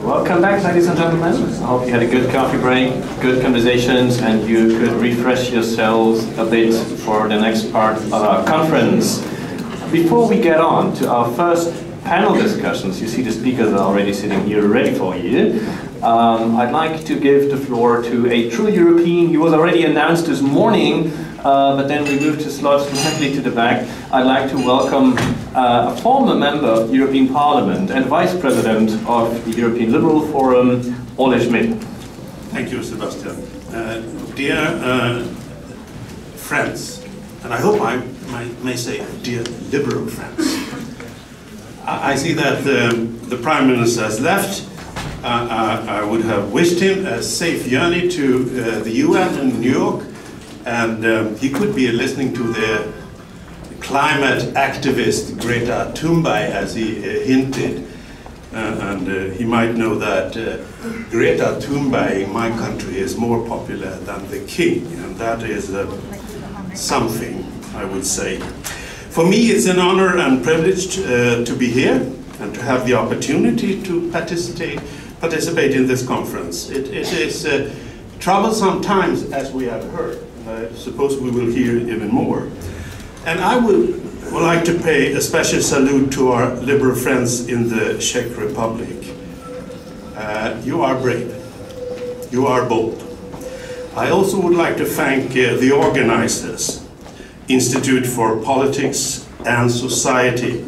Welcome back, ladies and gentlemen. I hope you had a good coffee break, good conversations, and you could refresh yourselves a bit for the next part of our conference. Before we get on to our first panel discussions, you see the speakers are already sitting here ready for you. I'd like to give the floor to a true European. He was already announced this morning, but then we moved his slot slightly to the back. I'd like to welcome a former member of the European Parliament and Vice President of the European Liberal Forum, Ole Schmidt. Thank you, Sebastian. Dear friends, and I hope I may say dear liberal friends, I see that the Prime Minister has left. I would have wished him a safe journey to the UN in New York, and he could be listening to the climate activist Greta Thunberg, as he hinted, and he might know that Greta Thunberg in my country is more popular than the king, and that is something, I would say. For me, it's an honor and privilege to be here and to have the opportunity to participate in this conference. It is troublesome times, as we have heard, and I suppose we will hear even more. And I would like to pay a special salute to our liberal friends in the Czech Republic. You are brave. You are bold. I also would like to thank the organizers, Institute for Politics and Society,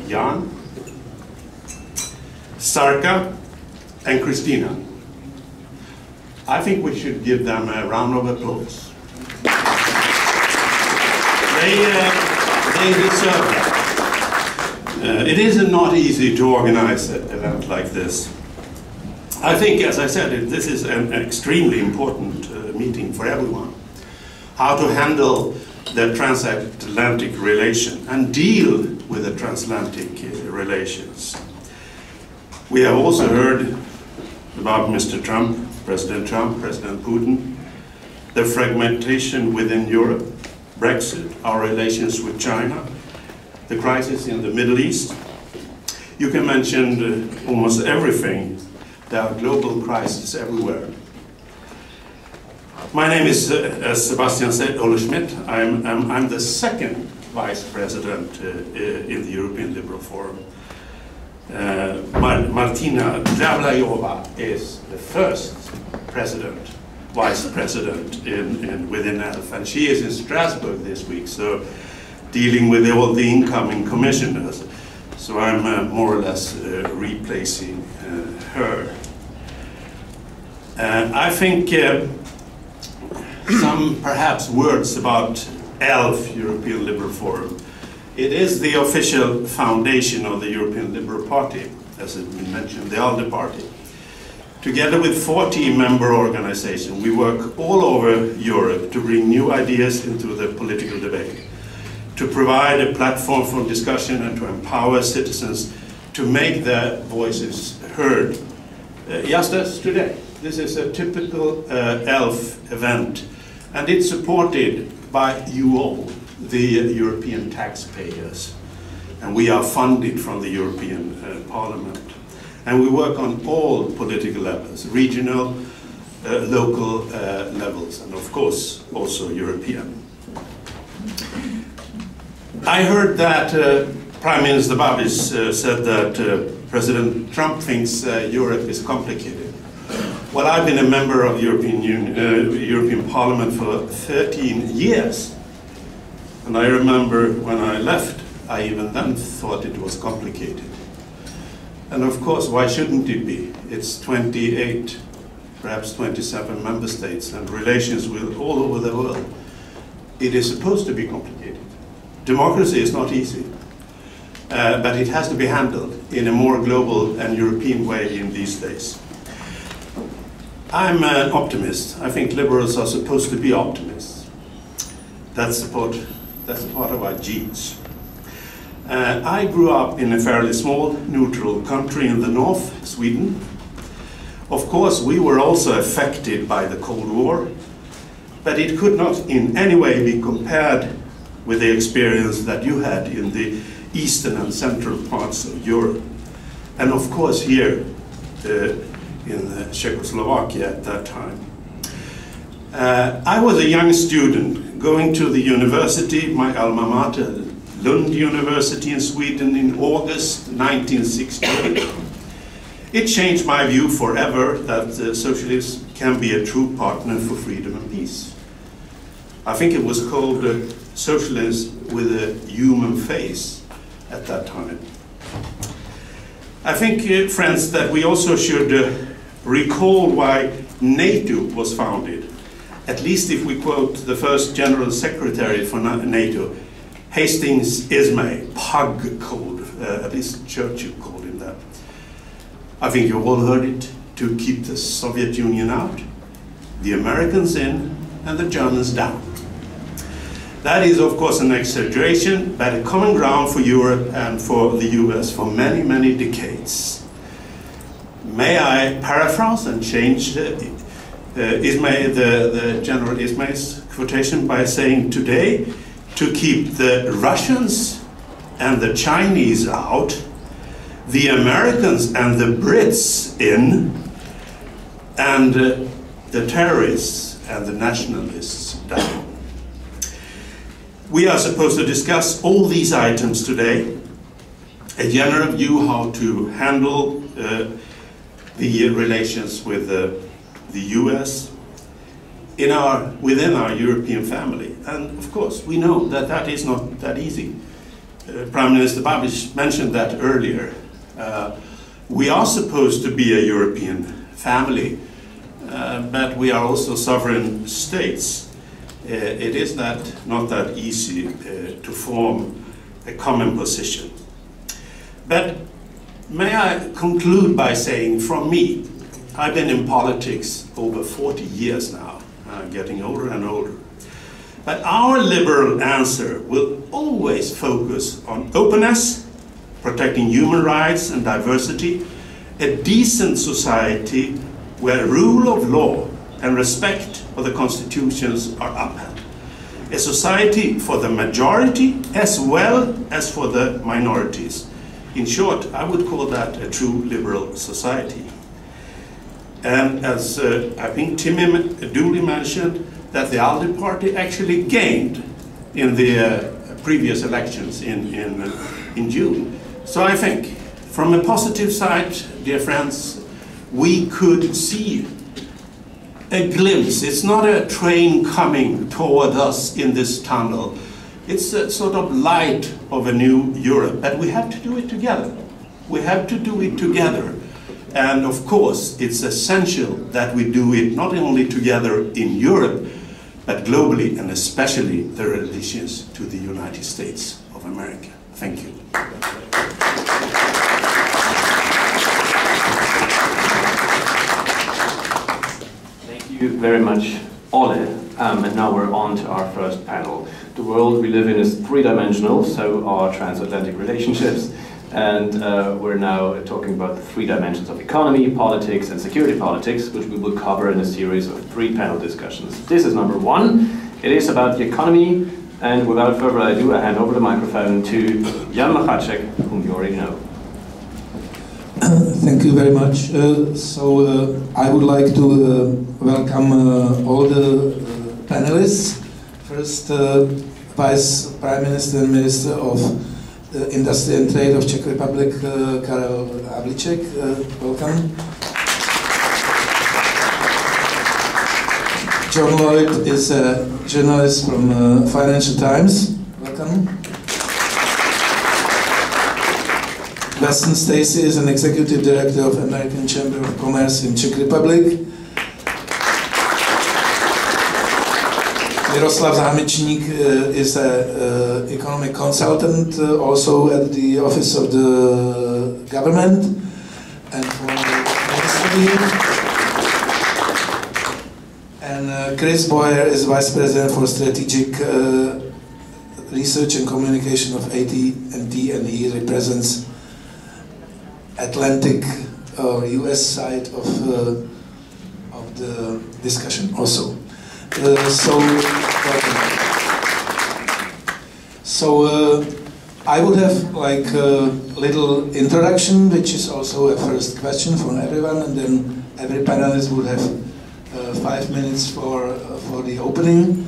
Jan, Starka, and Christina. I think we should give them a round of applause. They deserve that. It is not easy to organize an event like this. I think, as I said, this is an extremely important meeting for everyone. How to handle the transatlantic relation and deal with the transatlantic relations. We have also heard about Mr. Trump, President Putin, the fragmentation within Europe, Brexit, our relations with China, the crisis in the Middle East. You can mention almost everything. There are global crises everywhere. My name is, as Sebastian said, Ole Schmidt. I'm the second vice president in the European Liberal Forum. Martina Dravlajova is the first vice president within ELF, and she is in Strasbourg this week, so dealing with all the incoming commissioners. So I'm more or less replacing her. I think some perhaps words about ELF, European Liberal Forum. It is the official foundation of the European Liberal Party, as has been mentioned, the ALDE party. Together with 40 member organizations, we work all over Europe to bring new ideas into the political debate, to provide a platform for discussion and to empower citizens to make their voices heard. Just as today, this is a typical ELF event, and it's supported by you all, the European taxpayers, and we are funded from the European Parliament. And we work on all political levels, regional, local levels, and of course also European. I heard that Prime Minister Babis said that President Trump thinks Europe is complicated. Well, I've been a member of the European Parliament for 13 years. And I remember when I left, I even then thought it was complicated. And of course, why shouldn't it be? It's 28, perhaps 27 member states and relations with all over the world. it is supposed to be complicated. Democracy is not easy, but it has to be handled in a more global and European way in these days. I'm an optimist. I think liberals are supposed to be optimists. That's a part of our genes. I grew up in a fairly small, neutral country in the north, Sweden. Of course, we were also affected by the Cold War, but it could not in any way be compared with the experience that you had in the eastern and central parts of Europe. And of course here in Czechoslovakia at that time. I was a young student going to the university, my alma mater, Lund University in Sweden, in August 1968. It changed my view forever that socialism can be a true partner for freedom and peace. I think it was called socialism with a human face at that time. I think, friends, that we also should recall why NATO was founded. At least if we quote the first General Secretary for NATO, Hastings Ismay, Pug called, at least Churchill called him that. I think you all heard it, to keep the Soviet Union out, the Americans in, and the Germans down. That is, of course, an exaggeration, but a common ground for Europe and for the US for many, many decades. May I paraphrase and change Ismay, the General Ismay's quotation by saying today, to keep the Russians and the Chinese out, the Americans and the Brits in, and the terrorists and the nationalists down. We are supposed to discuss all these items today, a general view how to handle the relations with the US within our European family. And of course, we know that that is not that easy. Prime Minister Babiš mentioned that earlier. We are supposed to be a European family, but we are also sovereign states. It is not that easy to form a common position. But may I conclude by saying, from me, I've been in politics over 40 years now, getting older and older. But our liberal answer will always focus on openness, protecting human rights and diversity, a decent society where rule of law and respect for the constitutions are upheld. A society for the majority as well as for the minorities. In short, I would call that a true liberal society. And as I think Timmy duly mentioned, that the ALDE party actually gained in the previous elections in June. So I think, from a positive side, dear friends, we could see a glimpse. It's not a train coming toward us in this tunnel. It's a sort of light of a new Europe, but we have to do it together. We have to do it together. And of course, it's essential that we do it not only together in Europe, but globally, and especially the relations to the United States of America. Thank you. Thank you very much, Ole. And now we're on to our first panel. The world we live in is three-dimensional, so are transatlantic relationships. And we're now talking about the three dimensions of economy, politics, and security politics, which we will cover in a series of 3 panel discussions. This is number 1. It is about the economy, and without further ado, I hand over the microphone to Jan Macháček, whom you already know. Thank you very much. I would like to welcome all the panelists. First, Vice Prime Minister and Minister of Industry and Trade of Czech Republic, Karel Havlíček, welcome. John Lloyd is a journalist from Financial Times, welcome. Weston Stacey is an executive director of American Chamber of Commerce in Czech Republic. Miroslav Zámečník is an economic consultant, also at the office of the government and for the ministry. And Chris Boyer is vice president for strategic research and communication of AT&T, and he represents Atlantic or US side of the discussion also. So I would have like a little introduction, which is also a first question from everyone, and then every panelist would have 5 minutes for the opening,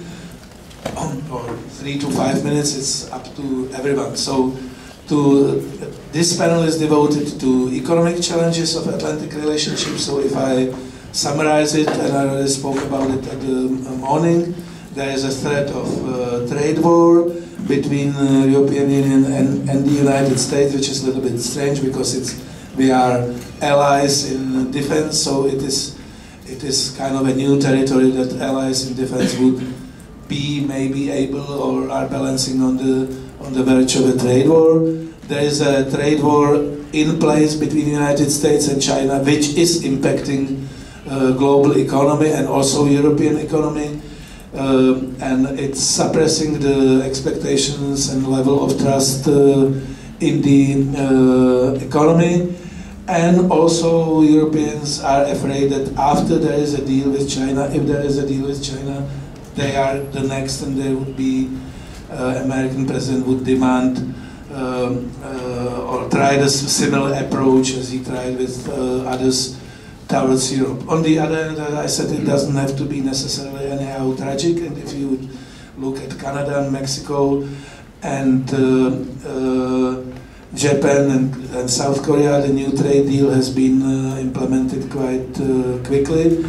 or 3 to 5 minutes. It's up to everyone. So this panel is devoted to economic challenges of Atlantic relationships. So if I summarize it, and I already spoke about it at the morning, there is a threat of trade war between the European Union and the United States, which is a little bit strange because we are allies in defense, so it is kind of a new territory that allies in defense would be maybe able or are balancing on the verge of a trade war. There is a trade war in place between the United States and China, which is impacting global economy and also European economy, and it's suppressing the expectations and level of trust in the economy. And also Europeans are afraid that after there is a deal with China, if there is a deal with China, they are the next, and there would be American president would demand or try a similar approach as he tried with others towards Europe. On the other hand, as I said, it doesn't have to be necessarily anyhow tragic, and if you would look at Canada and Mexico and Japan and South Korea, the new trade deal has been implemented quite quickly.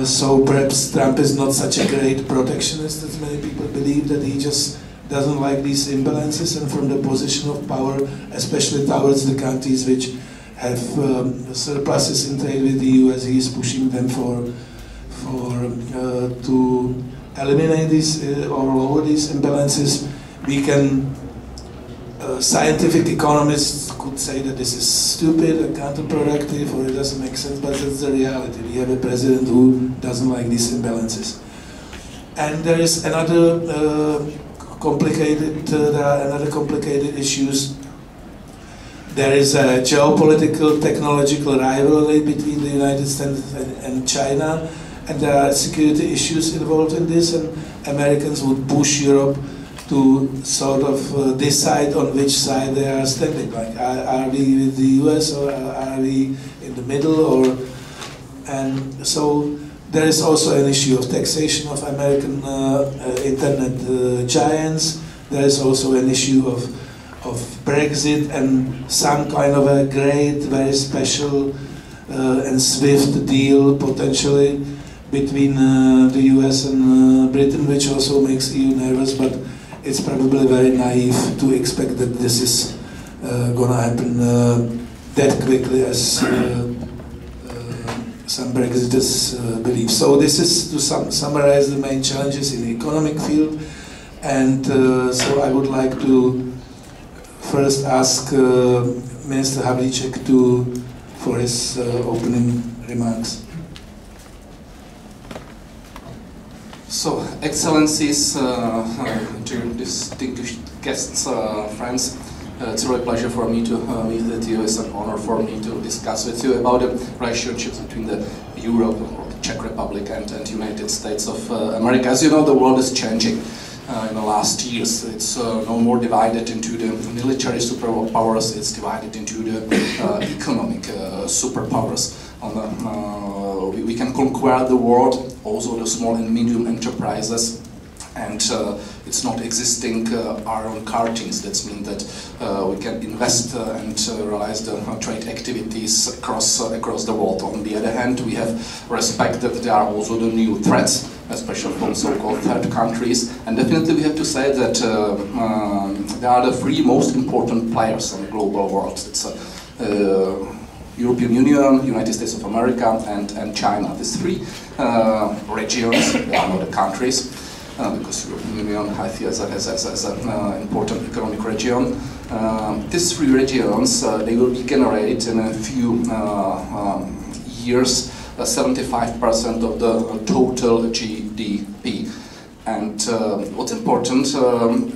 So perhaps Trump is not such a great protectionist as many people believe, that he just doesn't like these imbalances, and from the position of power, especially towards the countries which have surpluses in trade with the US, he is pushing them to eliminate these or lower these imbalances. We can scientific economists could say that this is stupid and counterproductive, or it doesn't make sense, but that's the reality. We have a president who doesn't like these imbalances. And there is another complicated issues. There is a geopolitical, technological rivalry between the United States and China, and there are security issues involved in this, and Americans would push Europe to sort of decide on which side they are standing. Like, are we with the US, or are we in the middle? And so there is also an issue of taxation of American internet giants. There is also an issue of Brexit and some kind of a great, very special and swift deal potentially between the US and Britain, which also makes EU nervous, but it's probably very naive to expect that this is going to happen that quickly as some Brexiters believe. So this is to summarize the main challenges in the economic field, and so I would like to first ask Minister Havlíček for his opening remarks. So, Excellencies, dear distinguished guests, friends, it's a real pleasure for me to meet with you. It's an honor for me to discuss with you about the relationships between the Europe, or the Czech Republic, and United States of America. As you know, the world is changing. In the last years, it's no more divided into the military superpowers, it's divided into the economic superpowers. We can conquer the world, also the small and medium enterprises, and it's not existing iron curtains. That means that we can invest and realize the trade activities across the world. On the other hand, we have respect that there are also the new threats, especially from so-called third countries, and definitely we have to say that there are the three most important players in the global world. It's European Union, United States of America, and China. These three regions, they are not the countries, because European Union I feel as an important economic region. These three regions, they will generate in a few years 75% of the total GDP. And what's important,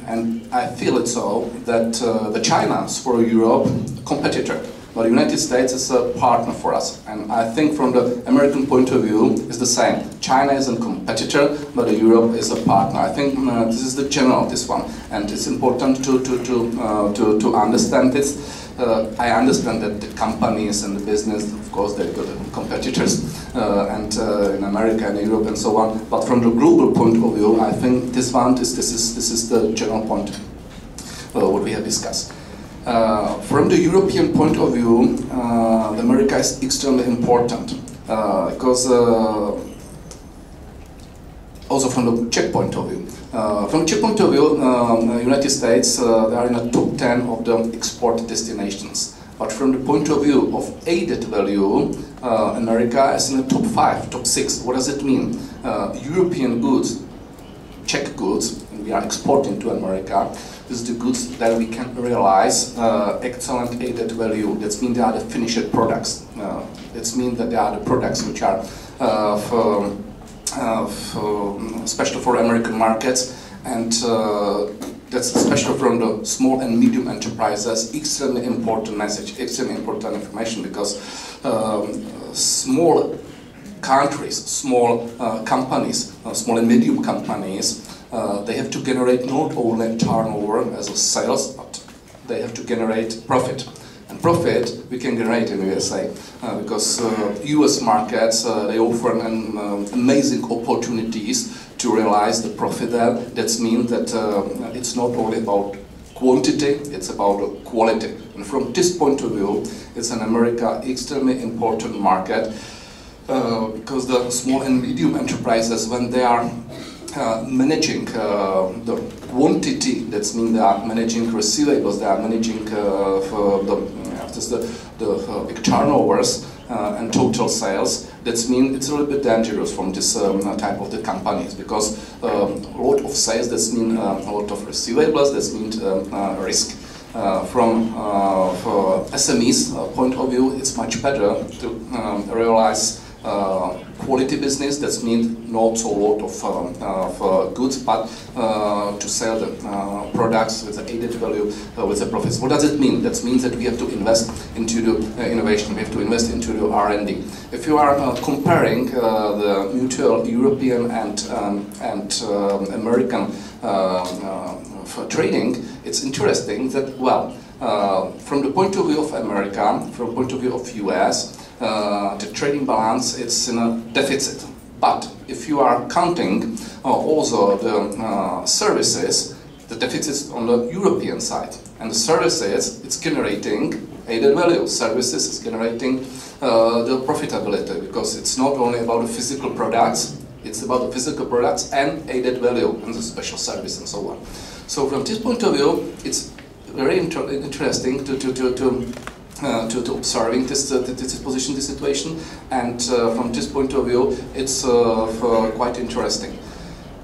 and I feel it so, that the China is for Europe a competitor, but the United States is a partner for us. And I think from the American point of view, it's the same. China is a competitor, but Europe is a partner. I think this is the general of this one, and it's important to understand this. I understand that the companies and the business, of course, they've got competitors, and in America and Europe and so on. But from the global point of view, I think this is the general point what we have discussed. From the European point of view, America is extremely important because also from the Czech point of view. From the Czech point of view, United States, they are in the top 10 of the export destinations. But from the point of view of added value, America is in the top 5, top 6. What does it mean? European goods, Czech goods, and we are exporting to America, is the goods that we can realize excellent added value. That means they are the finished products. That means that they are the products which are especially for American markets, and that's especially from the small and medium enterprises, extremely important message, extremely important information, because small countries, small companies, small and medium companies, they have to generate not only turnover as a sales, but they have to generate profit. And profit we can generate in the USA because US markets, they offer amazing opportunities to realize the profit there. That means that it's not only about quantity, it's about quality. And from this point of view, it's in America extremely important market because the small and medium enterprises, when they are managing the quantity, that means they are managing receivables, they are managing the big turnovers and total sales. That means it's a little bit dangerous from this type of the companies, because a lot of sales, that means a lot of receivables, that means risk. From SMEs point of view, it's much better to realize quality business. That means not so lot of goods, but to sell the products with the added value, with the profits. What does it mean? That means that we have to invest into the innovation, we have to invest into the R&D. If you are comparing the mutual European and American trading, it's interesting that, well, from the point of view of America, from the point of view of US, the trading balance is in a deficit. But if you are counting also the services, the deficit is on the European side. And the services, it's generating added value. Services is generating the profitability, because it's not only about the physical products, it's about the physical products and added value and the special service and so on. So from this point of view, it's very interesting to observing this position, this situation, and from this point of view, it's quite interesting.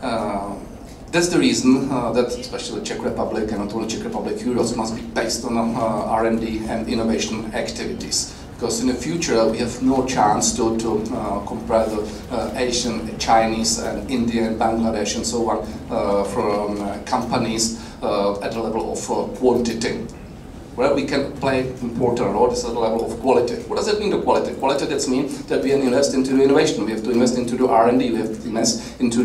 That's the reason that especially the Czech Republic, and not only Czech Republic, Euros must be based on R&D and innovation activities. Because in the future we have no chance to compare the Asian, Chinese, and Indian, Bangladesh, and so on from companies at the level of quantity. Where we can play important role is at the level of quality. What does that mean, the quality? Quality, that means that we invest into the innovation, we have to invest into the R&D, we have to invest into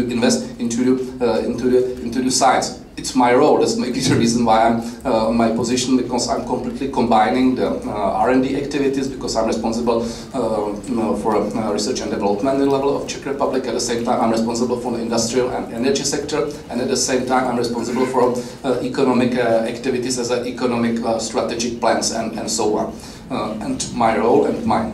the science. It's my role. That's maybe the reason why I'm on my position, because I'm completely combining the R&D activities, because I'm responsible for research and development at the level of Czech Republic. At the same time, I'm responsible for the industrial and energy sector, and at the same time, I'm responsible for economic activities as economic strategic plans and so on. And my role and my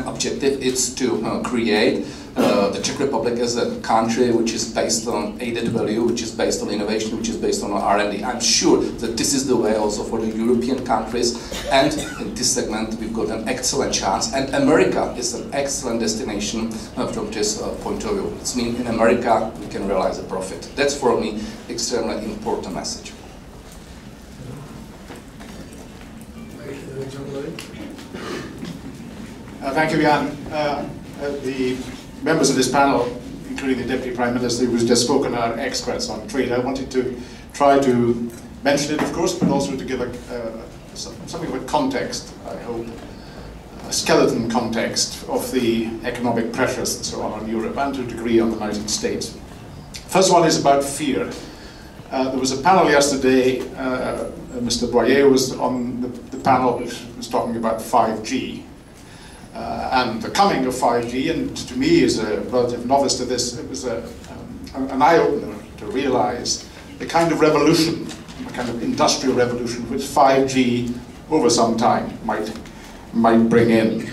objective is to create the Czech Republic is a country which is based on added value, which is based on innovation, which is based on R&D. I'm sure that this is the way also for the European countries, and in this segment we've got an excellent chance, and America is an excellent destination from this point of view. It means in America we can realize a profit. That's for me extremely important message. Thank you, Jan. The members of this panel, including the Deputy Prime Minister who was just spoken, are experts on trade. I wanted to try to mention it, of course, but also to give something of a context, I hope, a skeleton context of the economic pressures and so on Europe, and to a degree on the United States. First one is about fear. There was a panel yesterday, Mr. Boyer was on the panel which was talking about 5G. And the coming of 5G, and to me as a relative novice to this, it was an eye-opener to realize the kind of revolution, the kind of industrial revolution which 5G over some time might bring in.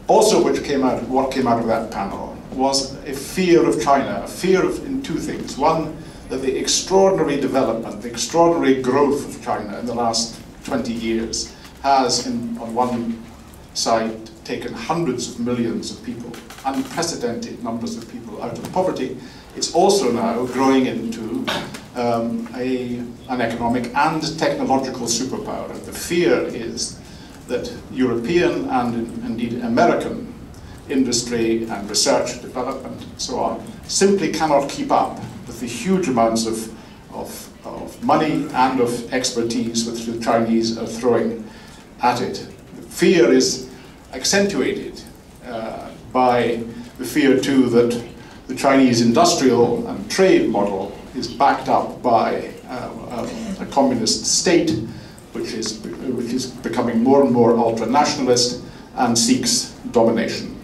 Also what came out of that panel was a fear of China, a fear in two things. One, that the extraordinary development, the extraordinary growth of China in the last 20 years has, on one side, taken hundreds of millions of people, unprecedented numbers of people out of poverty. It's also now growing into an economic and technological superpower. And the fear is that European and indeed American industry and research, development, and so on, simply cannot keep up with the huge amounts of money and of expertise which the Chinese are throwing at it. The fear is accentuated by the fear too that the Chinese industrial and trade model is backed up by a communist state which is becoming more and more ultra-nationalist and seeks domination,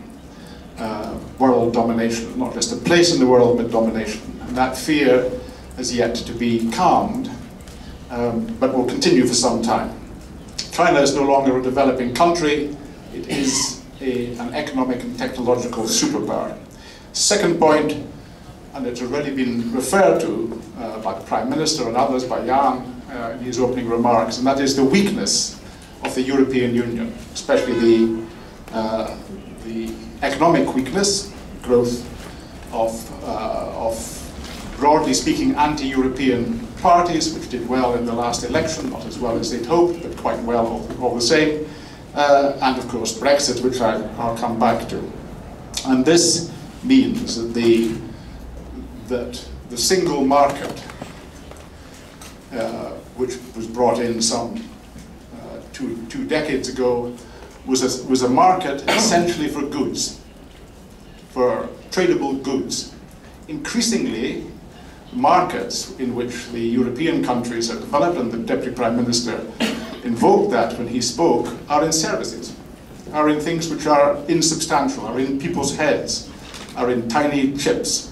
world domination, not just a place in the world but domination. And that fear has yet to be calmed, but will continue for some time. China is no longer a developing country. It is an economic and technological superpower. Second point, and it's already been referred to by the Prime Minister and others, by Jan in his opening remarks, and that is the weakness of the European Union, especially the economic weakness, growth of broadly speaking anti-European parties, which did well in the last election, not as well as they'd hoped, but quite well all the same. And of course Brexit, which I'll come back to. And this means that the single market, which was brought in some two decades ago, was a market essentially for goods, for tradable goods. Increasingly, markets in which the European countries are developed, and the Deputy Prime Minister invoked that when he spoke, are in services, are in things which are insubstantial, are in people's heads, are in tiny chips.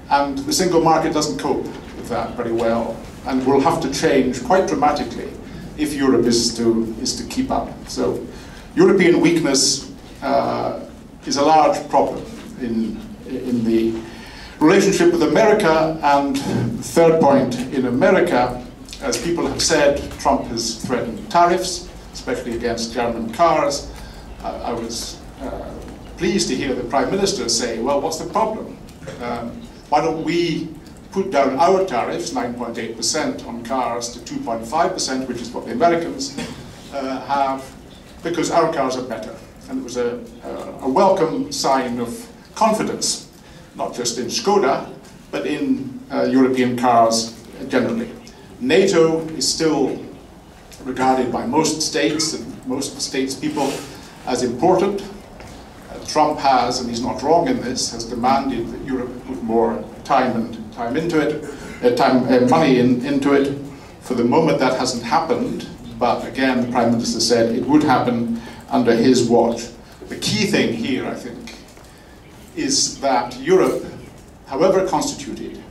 And the single market doesn't cope with that very well, and will have to change quite dramatically if Europe is to keep up. So European weakness is a large problem in the relationship with America. And the third point, in America, as people have said, Trump has threatened tariffs, especially against German cars. I was pleased to hear the Prime Minister say, well, what's the problem? Why don't we put down our tariffs, 9.8% on cars, to 2.5%, which is what the Americans have, because our cars are better. And it was a welcome sign of confidence, not just in Skoda, but in European cars generally. NATO is still regarded by most states and most statespeople as important. Trump has, and he's not wrong in this, has demanded that Europe put more time into it, money into it. For the moment that hasn't happened, but again the Prime Minister said it would happen under his watch. The key thing here, I think, is that Europe, however constituted,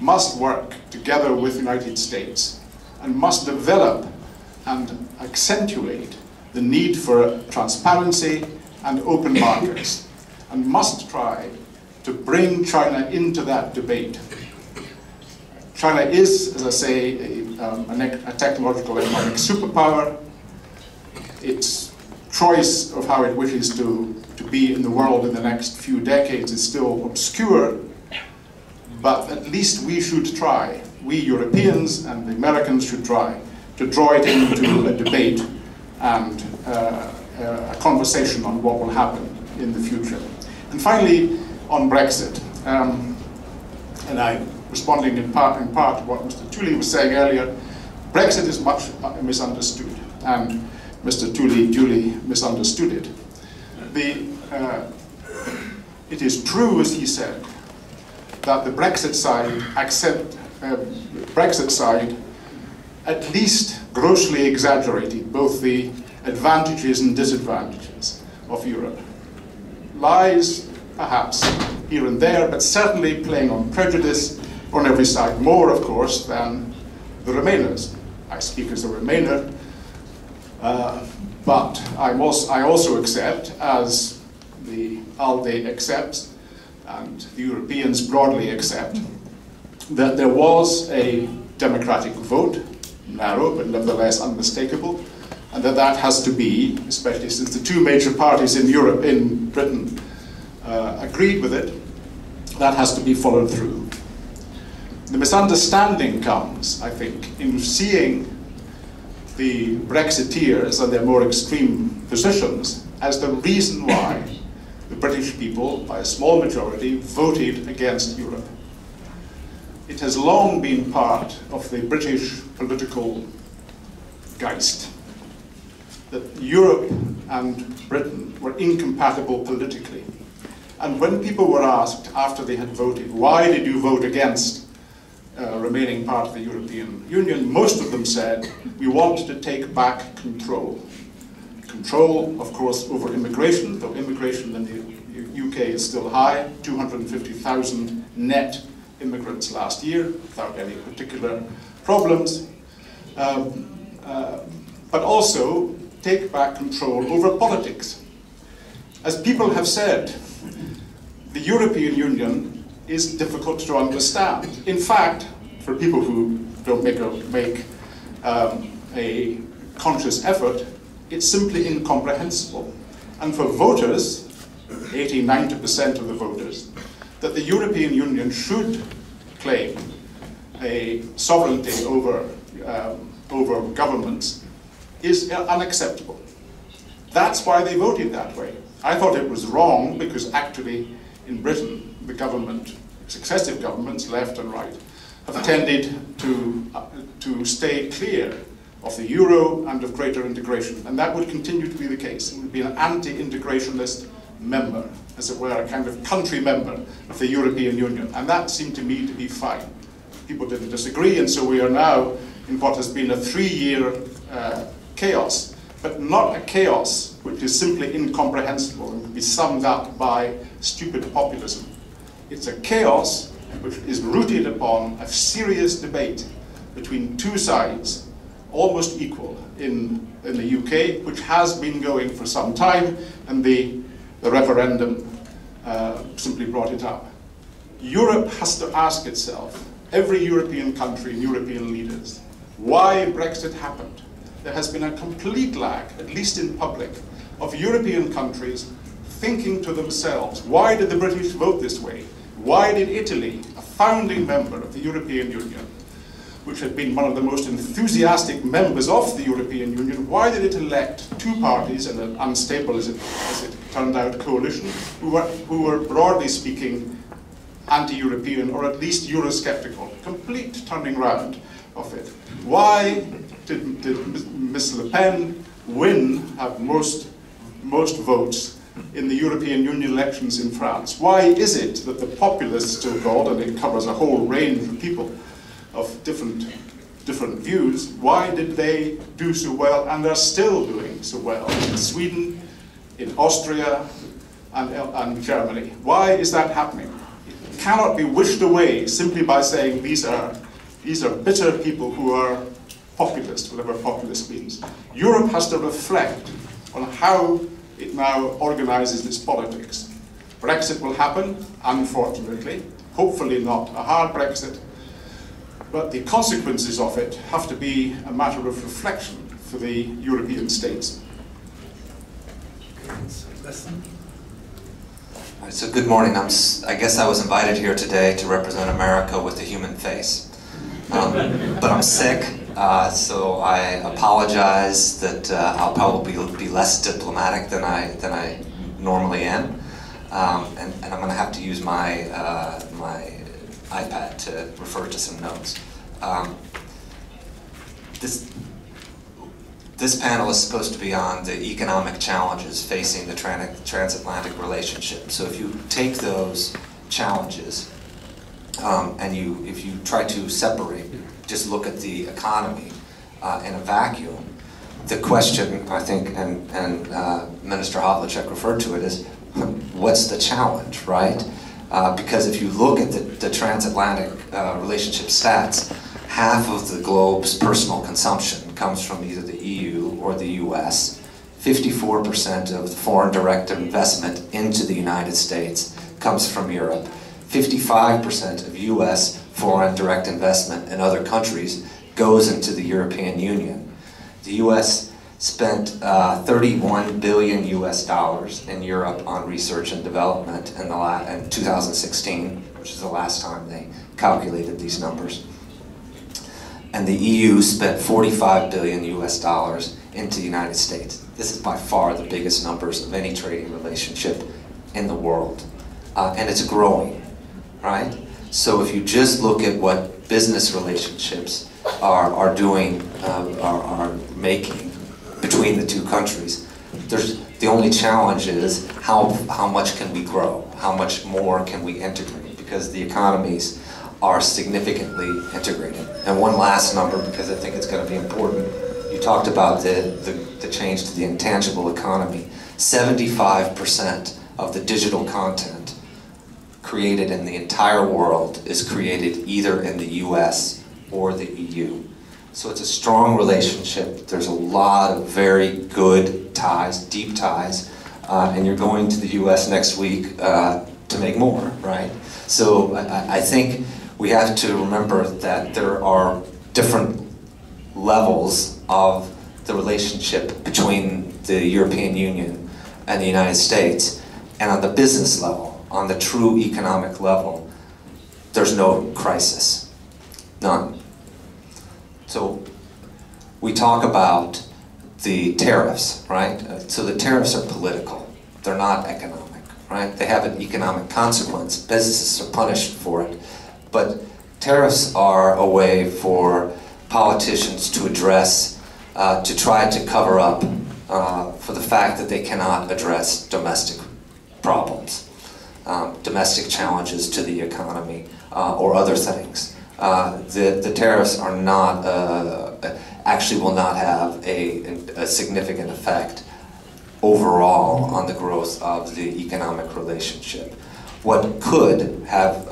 must work together with the United States and must develop and accentuate the need for transparency and open markets, and must try to bring China into that debate. China is, as I say, a technological economic superpower. Its choice of how it wishes to be in the world in the next few decades is still obscure, but at least we should try. We Europeans and the Americans should try to draw it into a debate and a conversation on what will happen in the future. And finally, on Brexit, and I'm responding in part to what Mr. Tully was saying earlier, Brexit is much misunderstood, and Mr. Tully duly misunderstood it. It is true, as he said, that the Brexit side at least grossly exaggerated both the advantages and disadvantages of Europe. Lies, perhaps, here and there, but certainly playing on prejudice on every side, more, of course, than the Remainers. I speak as a Remainer, but I also accept, as the ALDE accepts, and the Europeans broadly accept, that there was a democratic vote, narrow but nevertheless unmistakable, and that has to be, especially since the two major parties in Europe, in Britain, agreed with it, that has to be followed through. The misunderstanding comes, I think, in seeing the Brexiteers and their more extreme positions as the reason why the British people, by a small majority, voted against Europe. It has long been part of the British political geist that Europe and Britain were incompatible politically. And when people were asked after they had voted, why did you vote against remaining part of the European Union, most of them said, we want to take back control. Control, of course, over immigration, though immigration in the UK is still high, 250,000 net immigrants last year, without any particular problems. But also take back control over politics. As people have said, the European Union is difficult to understand. In fact, for people who don't make a conscious effort, it's simply incomprehensible. And for voters, 80–90% of the voters, that the European Union should claim a sovereignty over governments is unacceptable. That's why they voted that way. I thought it was wrong because actually in Britain, the government, successive governments, left and right, have tended to stay clear of the euro and of greater integration, and that would continue to be the case. It would be an anti-integrationist member, as it were, a kind of country member of the European Union, and that seemed to me to be fine. People didn't disagree, and so we are now in what has been a 3-year chaos, but not a chaos which is simply incomprehensible and can be summed up by stupid populism. It's a chaos which is rooted upon a serious debate between two sides, almost equal in the UK, which has been going for some time, and the referendum simply brought it up. Europe has to ask itself, every European country and European leaders, why Brexit happened. There has been a complete lack, at least in public, of European countries thinking to themselves, why did the British vote this way? Why did Italy, a founding member of the European Union, which had been one of the most enthusiastic members of the European Union, why did it elect two parties in an unstable, as it turned out, coalition, who were broadly speaking anti-European or at least Eurosceptical, complete turning round of it. Why did Ms. Le Pen have most votes in the European Union elections in France? Why is it that the populists, so-called, and it covers a whole range of people of different views, why did they do so well and are still doing so well in Sweden, in Austria, and Germany? Why is that happening? It cannot be wished away simply by saying these are bitter people who are populist, whatever populist means. Europe has to reflect on how it now organizes its politics. Brexit will happen, unfortunately, hopefully not a hard Brexit, but the consequences of it have to be a matter of reflection for the European states. So good morning. I guess I was invited here today to represent America with a human face. But I'm sick, so I apologize that I'll probably be less diplomatic than I normally am. And I'm going to have to use my iPad to refer to some notes. This panel is supposed to be on the economic challenges facing the transatlantic relationship. So if you take those challenges and if you try to separate, just look at the economy in a vacuum, the question, I think, and Minister Havlíček referred to it, is what's the challenge, right? Because if you look at the transatlantic relationship stats, half of the globe's personal consumption comes from either the EU or the US. 54% of the foreign direct investment into the United States comes from Europe. 55% of US foreign direct investment in other countries goes into the European Union. The US spent 31 billion US dollars in Europe on research and development in 2016, which is the last time they calculated these numbers. And the EU spent 45 billion US dollars into the United States. This is by far the biggest numbers of any trading relationship in the world. And it's growing, right? So if you just look at what business relationships are doing, are making between the two countries, the only challenge is how much can we grow? How much more can we integrate? Because the economies are significantly integrated. And one last number, because I think it's going to be important. You talked about the change to the intangible economy. 75% of the digital content created in the entire world is created either in the US or the EU. So it's a strong relationship. There's a lot of very good ties, deep ties, and you're going to the US next week to make more, right? So I think we have to remember that there are different levels of the relationship between the European Union and the United States. And on the business level, on the true economic level, there's no crisis. None. So we talk about the tariffs, right? So the tariffs are political. They're not economic, right? They have an economic consequence. Businesses are punished for it. But tariffs are a way for politicians to address, to try to cover up for the fact that they cannot address domestic problems, domestic challenges to the economy, or other things. The tariffs are not, actually will not have a significant effect overall on the growth of the economic relationship. What could have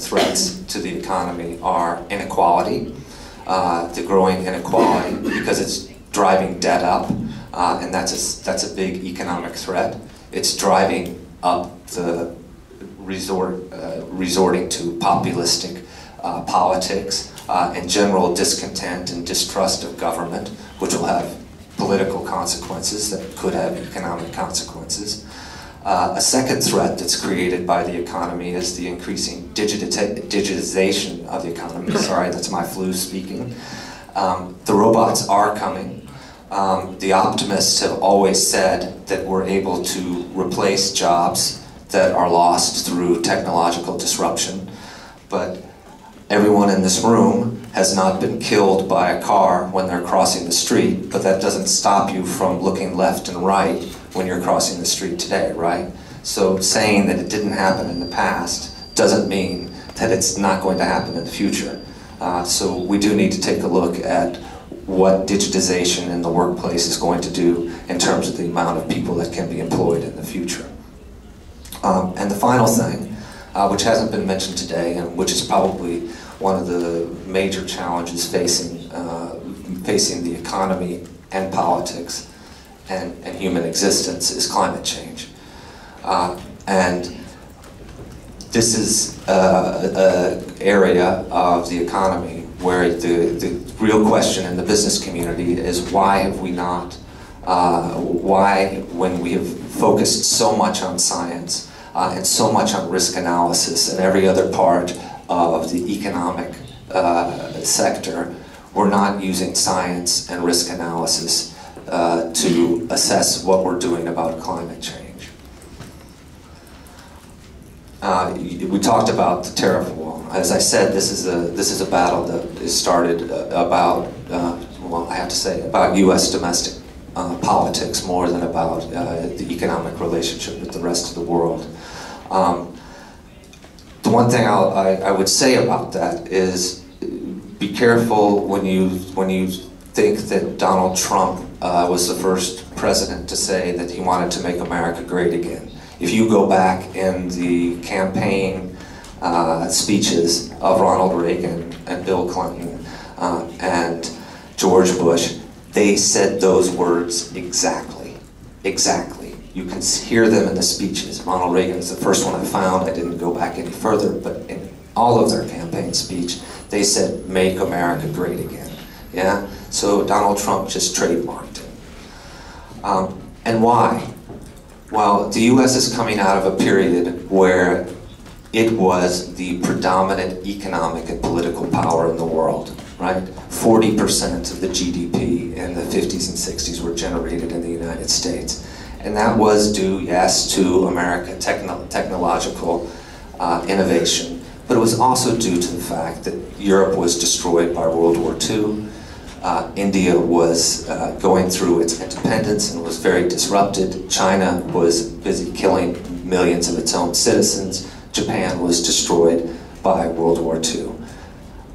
threats to the economy are inequality, the growing inequality, because it's driving debt up, and that's a big economic threat. It's driving up the resorting to populistic politics and general discontent and distrust of government, which will have political consequences that could have economic consequences. A second threat that's created by the economy is the increasing digitization of the economy. Sorry, that's my flu speaking. The robots are coming. The optimists have always said that we're able to replace jobs that are lost through technological disruption. But everyone in this room has not been killed by a car when they're crossing the street, but that doesn't stop you from looking left and right when you're crossing the street today, right? So saying that it didn't happen in the past doesn't mean that it's not going to happen in the future. So we do need to take a look at what digitization in the workplace is going to do in terms of the amount of people that can be employed in the future. And the final thing, which hasn't been mentioned today, and which is probably one of the major challenges facing the economy and politics and human existence, is climate change. And this is an area of the economy where the real question in the business community is why have we not, why when we have focused so much on science and so much on risk analysis and every other part of the economic sector, we're not using science and risk analysis to assess what we're doing about climate change. We talked about the tariff war. As I said, this is a battle that is started about, well, I have to say, about U.S. domestic politics more than about the economic relationship with the rest of the world. The one thing I would say about that is be careful when you think that Donald Trump was the first president to say that he wanted to make America great again. If you go back in the campaign speeches of Ronald Reagan and Bill Clinton and George Bush, they said those words exactly. Exactly. You can hear them in the speeches. Ronald Reagan is the first one I found. I didn't go back any further, but in all of their campaign speech, they said, "Make America great again." Yeah? So Donald Trump just trademarked it. And why? Well, the U.S. is coming out of a period where it was the predominant economic and political power in the world, right? 40% of the GDP in the 50s and 60s were generated in the United States. And that was due, yes, to American technological innovation, but it was also due to the fact that Europe was destroyed by World War II. India was going through its independence and was very disrupted. China was busy killing millions of its own citizens. Japan was destroyed by World War II.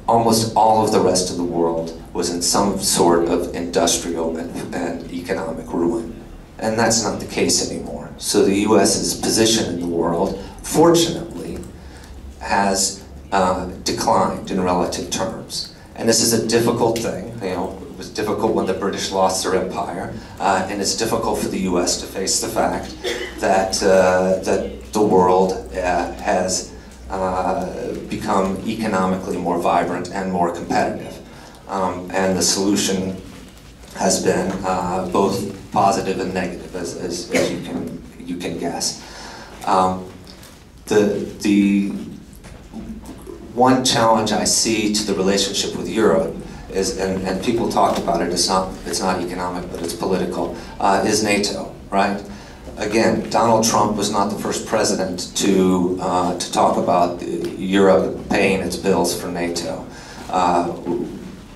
Almost all of the rest of the world was in some sort of industrial and economic ruin. And that's not the case anymore. So the US's position in the world, fortunately, has declined in relative terms. And this is a difficult thing. You know, it was difficult when the British lost their empire, and it's difficult for the U.S. to face the fact that that the world has become economically more vibrant and more competitive. And the solution has been both positive and negative, as you can guess. The one challenge I see to the relationship with Europe is, and people talked about it, it's not economic, but it's political, is NATO, right? Again, Donald Trump was not the first president to talk about Europe paying its bills for NATO.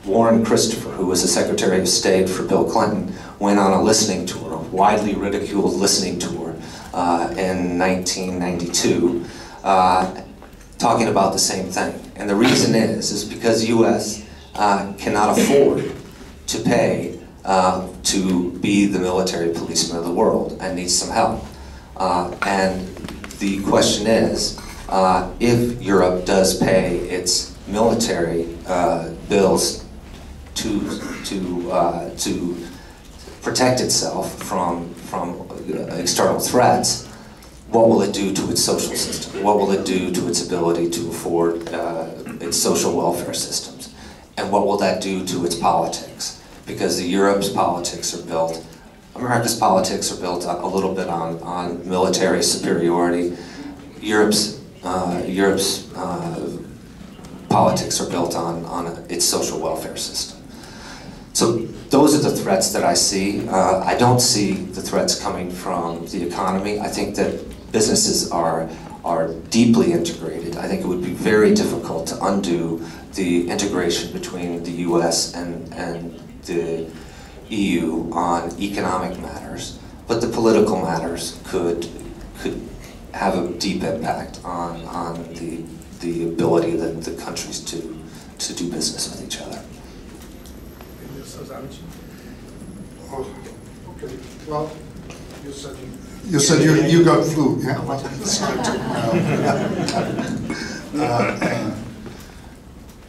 Warren Christopher, who was the Secretary of State for Bill Clinton, went on a listening tour, a widely ridiculed listening tour in 1992, talking about the same thing. And the reason is because U.S. Cannot afford to pay to be the military policeman of the world and needs some help. And the question is, if Europe does pay its military bills to protect itself from external threats, what will it do to its social system? What will it do to its ability to afford its social welfare systems? And what will that do to its politics? Because Europe's politics are built, America's politics are built a little bit on military superiority. Europe's politics are built on its social welfare system. So those are the threats that I see. I don't see the threats coming from the economy. I think that businesses are deeply integrated. I think it would be very difficult to undo the integration between the U.S. and the EU on economic matters, but the political matters could have a deep impact on the ability of the countries to do business with each other. Oh, okay. Well, you said you got flu. Yeah, well, that's good.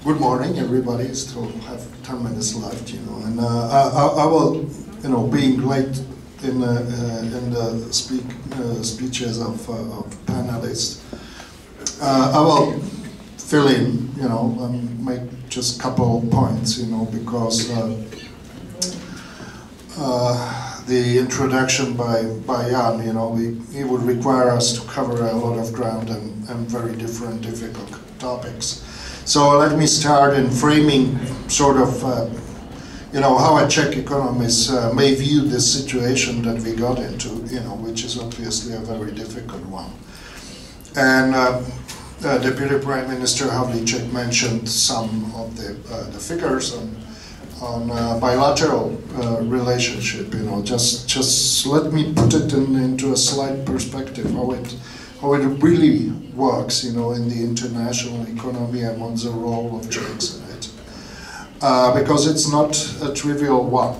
Good morning, everybody. Still have 10 minutes left, you know, and I will, you know, being late in the speeches of panelists, I will fill in, you know, make just a couple of points, you know, because the introduction by Jan, you know, he would require us to cover a lot of ground and very different, difficult topics. So let me start in framing sort of, you know, how a Czech economist may view this situation that we got into, you know, which is obviously a very difficult one. And Deputy Prime Minister Havlíček mentioned some of the figures on bilateral relationship. You know, just let me put it into a slight perspective how it really works. You know, in the international economy and what's the role of Czechs in it, because it's not a trivial one.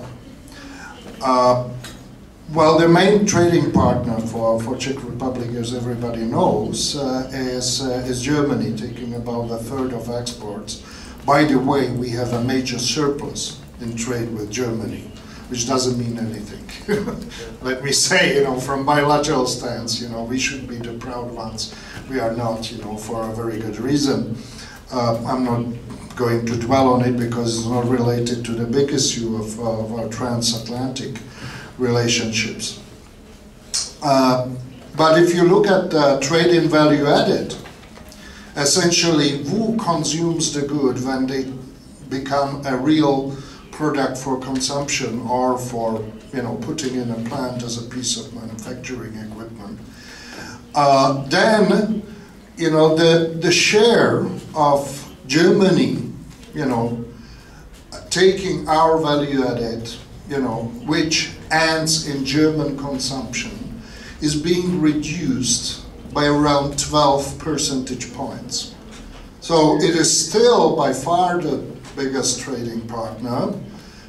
Well, the main trading partner for Czech Republic, as everybody knows, is Germany, taking about a third of exports. By the way, we have a major surplus in trade with Germany, which doesn't mean anything. Let me say, you know, from bilateral stance, you know, we should be the proud ones. We are not, you know, for a very good reason. I'm not going to dwell on it because it's not related to the big issue of our transatlantic relationships. But if you look at trade in value added, essentially who consumes the good when they become a real product for consumption or for, you know, putting in a plant as a piece of manufacturing equipment, then, you know, the share of Germany, you know, taking our value added, you know, which ends in German consumption, is being reduced by around 12 percentage points. So it is still by far the biggest trading partner,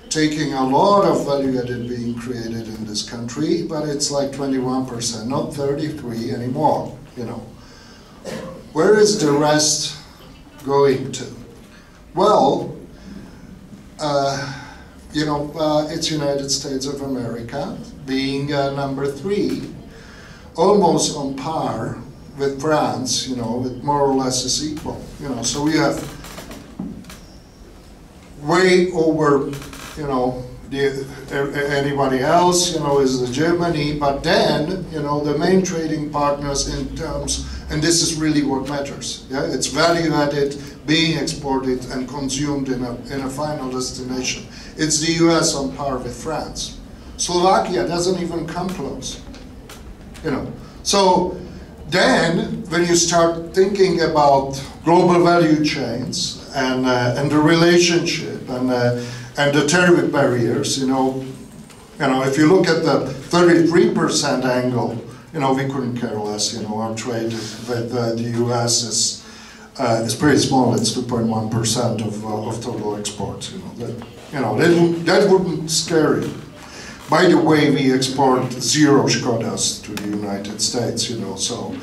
taking a lot of value added being created in this country, but it's like 21%, not 33 anymore, you know. Where is the rest going to? Well, you know, it's United States of America, being number 3, almost on par with France, you know, it more or less is equal, you know, so we have way over, you know, anybody else, you know, is the Germany, but then, you know, the main trading partners in terms, and this is really what matters, yeah, it's value added, being exported and consumed in a final destination. It's the US on par with France. Slovakia doesn't even come close, you know. So then, when you start thinking about global value chains and the relationship and the tariff barriers, you know, if you look at the 33% angle, you know, we couldn't care less. You know, our trade with the US is pretty small. It's 2.1% of total exports. You know, that wouldn't scare you. By the way, we export 0 Škodas to the United States, you know, so,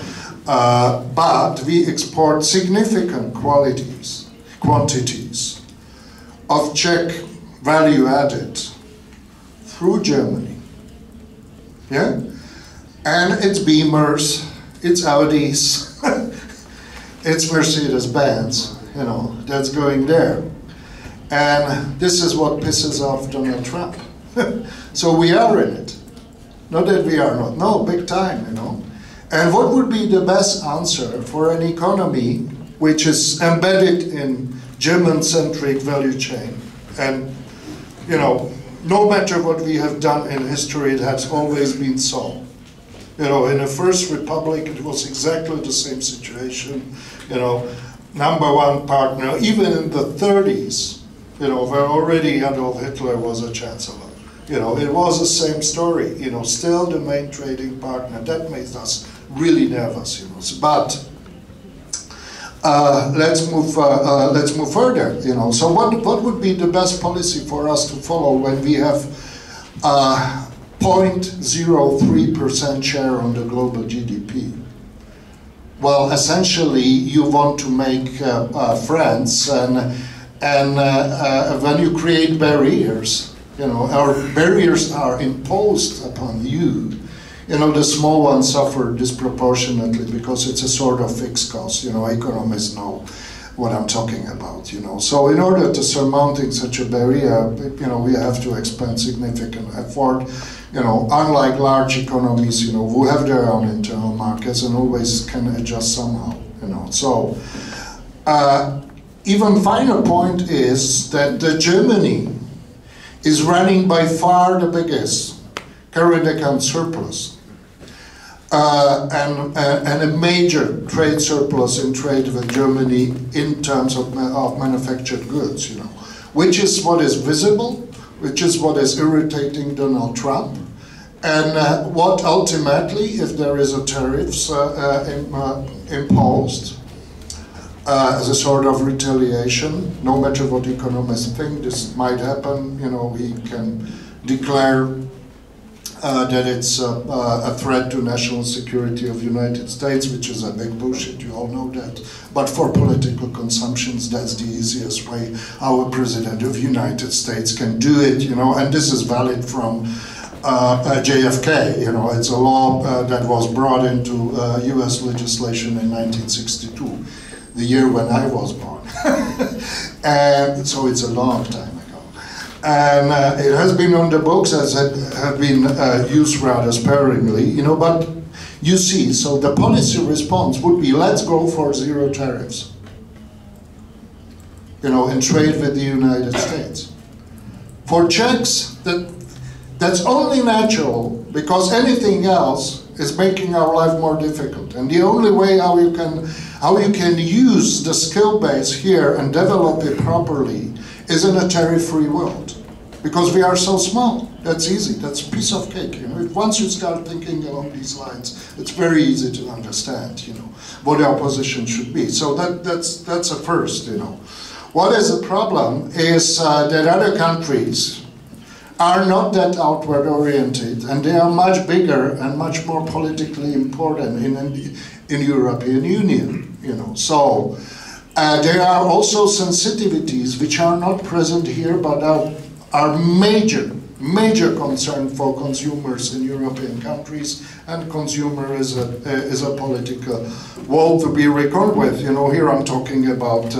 but we export significant quantities of Czech value added through Germany, yeah? And it's Beamers, it's Audis, it's Mercedes-Benz, you know, that's going there. And this is what pisses off Donald Trump. So we are in it. Not that we are not. No, big time, you know. And what would be the best answer for an economy which is embedded in German-centric value chain? And, you know, no matter what we have done in history, it has always been so. You know, in the First Republic, it was exactly the same situation. You know, #1 partner, even in the 30s, you know, where already Adolf Hitler was a chancellor. You know, it was the same story, you know, still the main trading partner. That made us really nervous, you know. But let's move further, you know. So what would be the best policy for us to follow when we have 0.03% share on the global GDP? Well, essentially, you want to make friends, and when you create barriers, you know, our barriers are imposed upon you you know, the small ones suffer disproportionately because it's a sort of fixed cost. You know, economists know what I'm talking about, you know. So in order to surmounting such a barrier, you know, we have to expend significant effort. You know, unlike large economies, you know, who have their own internal markets and always can adjust somehow, you know. So, even final point is that Germany is running by far the biggest current account surplus and a major trade surplus in trade with Germany in terms of manufactured goods, you know, which is what is visible, which is what is irritating Donald Trump, and what ultimately, if there is a tariffs imposed as a sort of retaliation, no matter what economists think, this might happen, you know, he can declare that it's a threat to national security of the United States, which is a big bullshit, you all know that. But for political consumptions, that's the easiest way how a president of the United States can do it, you know, and this is valid from JFK, you know, it's a law that was brought into US legislation in 1962, the year when I was born. And so it's a long time ago. And it has been on the books, as have been used rather sparingly, you know, but you see, so the policy response would be, let's go for zero tariffs, you know, and trade with the United States. For Czechs, that's only natural because anything else is making our life more difficult. And the only way how you can use the skill base here and develop it properly is in a tariff-free world. Because we are so small. That's easy. That's a piece of cake. You know, once you start thinking along these lines, it's very easy to understand, you know, what our position should be. So that's a first, you know. What is the problem is that other countries are not that outward oriented, and they are much bigger and much more politically important in European Union, you know. So there are also sensitivities which are not present here, but are major concern for consumers in European countries, and consumer is a political wall to be reckoned with. You know, here I'm talking about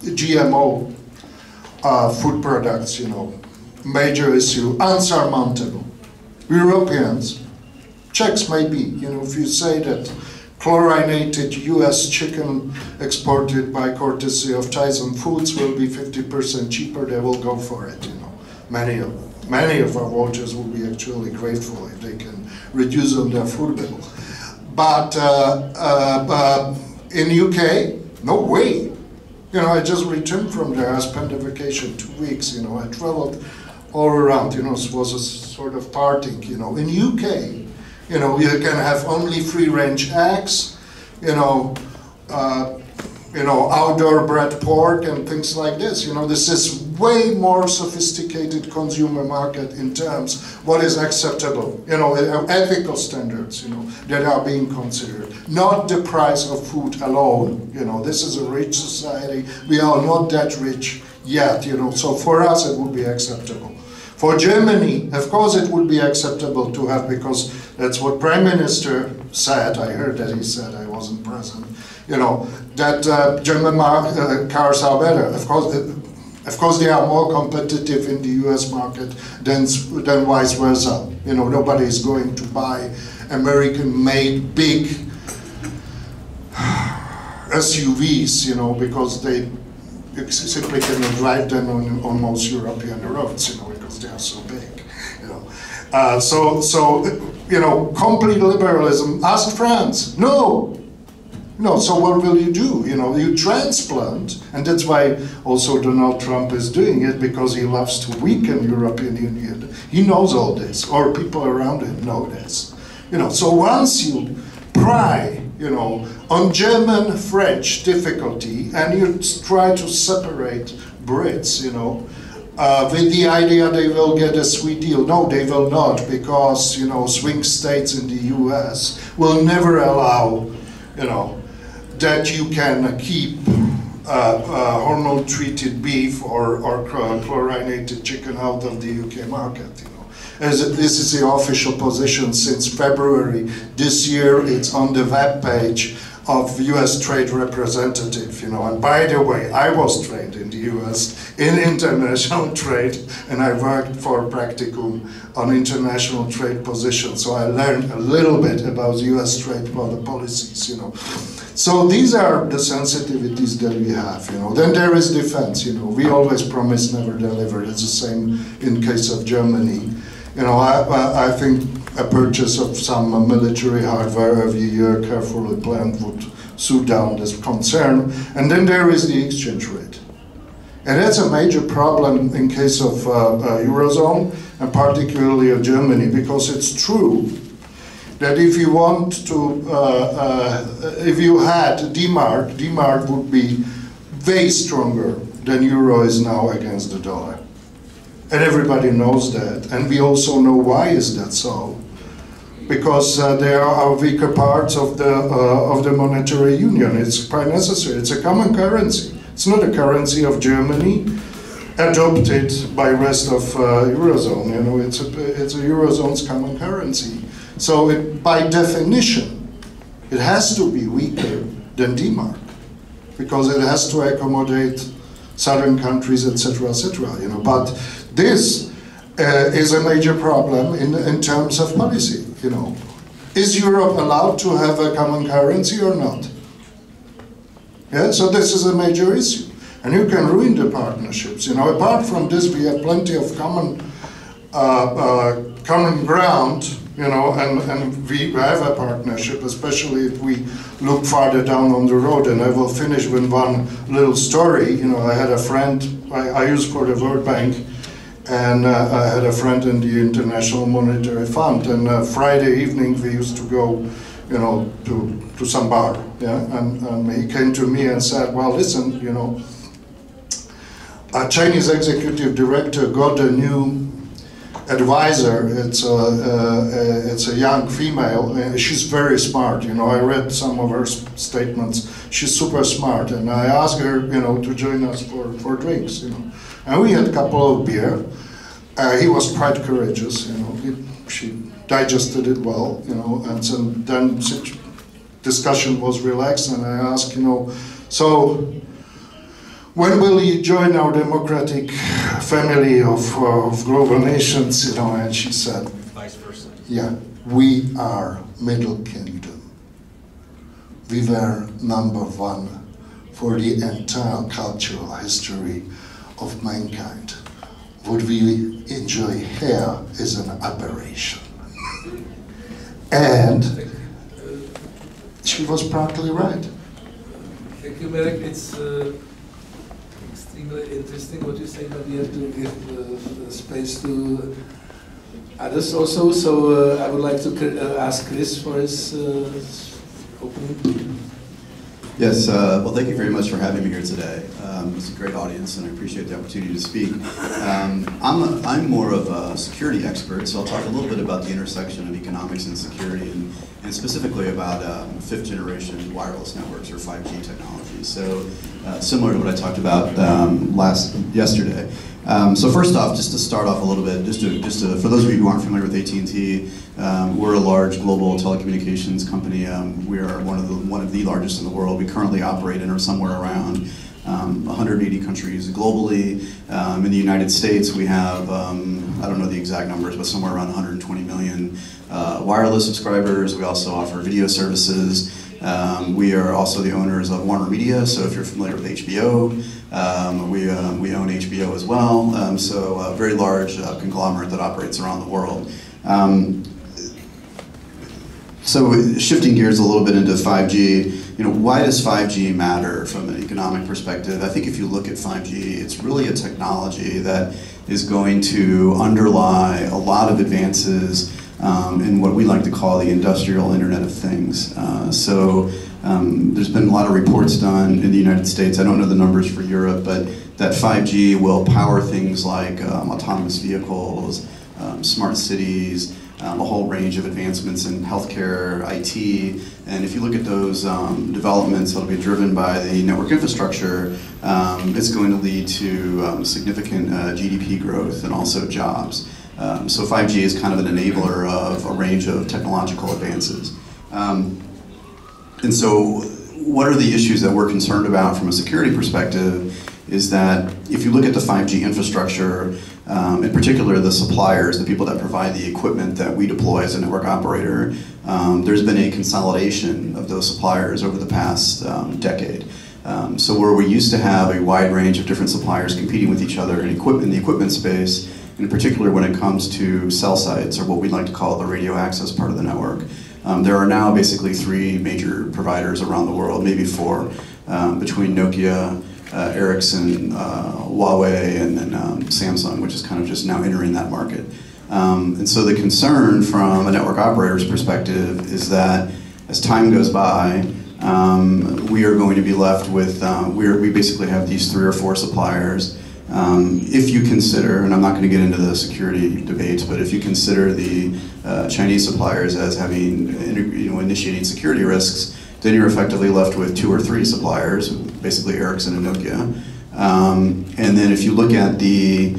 GMO food products, you know. Major issue, unsurmountable. Europeans, Czechs maybe, you know, if you say that chlorinated US chicken exported by courtesy of Tyson Foods will be 50% cheaper, they will go for it, you know. Many of our voters will be actually grateful if they can reduce on their food bill. But in UK, no way. You know, I just returned from there, I spent a vacation 2 weeks, you know, I traveled all around, you know, it was a sort of partying, you know. In UK, you know, you can have only free-range eggs, you know, outdoor bred pork and things like this. You know, this is way more sophisticated consumer market in terms what is acceptable, you know, ethical standards, you know, that are being considered. Not the price of food alone, you know, this is a rich society, we are not that rich yet, you know, so for us it would be acceptable. For Germany, of course it would be acceptable to have, because that's what Prime Minister said, I heard that he said, I wasn't present, you know, that German cars are better. Of course they are more competitive in the US market than vice versa. You know, nobody is going to buy American-made big SUVs, you know, because they simply cannot drive them on most European roads, you know, because they are so big, you know. So you know, complete liberalism. Ask France. No. So what will you do? You know, you transplant, and that's why also Donald Trump is doing it, because he loves to weaken European Union. He knows all this, or people around him know this. You know, so once you pry, you know, on German-French difficulty, and you try to separate Brits, you know, with the idea they will get a sweet deal. No, they will not, because, you know, swing states in the US will never allow, you know, that you can keep hormone-treated beef or chlorinated chicken out of the UK market, you know. as this is the official position since February this year. It's on the web page of U.S. Trade Representative, you know. And by the way, I was trained in the U.S. in international trade, and I worked for Practicum on international trade positions. So I learned a little bit about U.S. trade policies, you know. So these are the sensitivities that we have, you know. Then there is defense, you know. We always promise, never deliver. It's the same in case of Germany. You know, I think a purchase of some military hardware every year, carefully planned, would suit down this concern. And then there is the exchange rate. And that's a major problem in case of Eurozone, and particularly of Germany, because it's true that if you want to, if you had D-Mark would be way stronger than Euro is now against the dollar. And everybody knows that, and we also know why is that so. Because there are weaker parts of the monetary union. It's quite necessary. It's a common currency. It's not a currency of Germany adopted by rest of Eurozone. You know, it's a Eurozone's common currency. So by definition, it has to be weaker than D-Mark, because it has to accommodate southern countries, etc., etc. You know, but this is a major problem in terms of policy. You know, is Europe allowed to have a common currency or not? Yeah, so this is a major issue, and you can ruin the partnerships. You know, apart from this, we have plenty of common ground. You know, and we have a partnership, especially if we look farther down on the road. And I will finish with one little story. You know, I had a friend I used for the World Bank, and I had a friend in the International Monetary Fund. And Friday evening we used to go, you know, to some bar. Yeah, and he came to me and said, "Well, listen, you know, a Chinese executive director got a new advisor. It's a young female. She's very smart. You know, I read some of her statements. She's super smart, and I asked her, you know, to join us for drinks. You know, and we had a couple of beer. He was quite courageous. You know, she digested it well. You know, and so then discussion was relaxed, and I asked, you know, so when will you join our democratic family of global nations? You know, and she said, vice versa. Yeah, we are Middle Kingdom. We were #1 for the entire cultural history of mankind. What we enjoy here is an aberration. And she was partly right. Thank you, Marek. It's extremely interesting what you say, but we have to give space to others also. So I would like to ask Chris for his opening. Yes, well, thank you very much for having me here today. It's a great audience, and I appreciate the opportunity to speak. I'm more of a security expert, so I'll talk a little bit about the intersection of economics and security, and specifically about fifth-generation wireless networks, or 5G technology. So similar to what I talked about yesterday. So first off, just to start off a little bit, just to for those of you who aren't familiar with AT&T, we're a large global telecommunications company. We are one of the largest in the world. We currently operate in somewhere around 180 countries globally. In the United States, we have, I don't know the exact numbers, but somewhere around 120 million wireless subscribers. We also offer video services. We are also the owners of Warner Media, so if you're familiar with HBO, we own HBO as well. So a very large conglomerate that operates around the world. So shifting gears a little bit into 5G, you know, why does 5G matter from an economic perspective? I think if you look at 5G, it's really a technology that is going to underlie a lot of advances in what we like to call the industrial Internet of Things. There's been a lot of reports done in the United States. I don't know the numbers for Europe, but that 5G will power things like autonomous vehicles, smart cities, a whole range of advancements in healthcare, IT, and if you look at those developments that'll be driven by the network infrastructure, it's going to lead to significant GDP growth and also jobs. So 5G is kind of an enabler of a range of technological advances. And so what are the issues that we're concerned about from a security perspective is that if you look at the 5G infrastructure, in particular the suppliers, the people that provide the equipment that we deploy as a network operator, there's been a consolidation of those suppliers over the past decade. So where we used to have a wide range of different suppliers competing with each other in the equipment space, in particular when it comes to cell sites, or what we like to call the radio access part of the network, there are now basically 3 major providers around the world, maybe 4, between Nokia, Ericsson, Huawei, and then Samsung, which is kind of just now entering that market. And so the concern from a network operator's perspective is that as time goes by, we are going to be left with, we basically have these 3 or 4 suppliers. If you consider, and I'm not going to get into the security debates, but if you consider the Chinese suppliers as having, initiating security risks, then you're effectively left with 2 or 3 suppliers, basically Ericsson and Nokia. And then if you look at the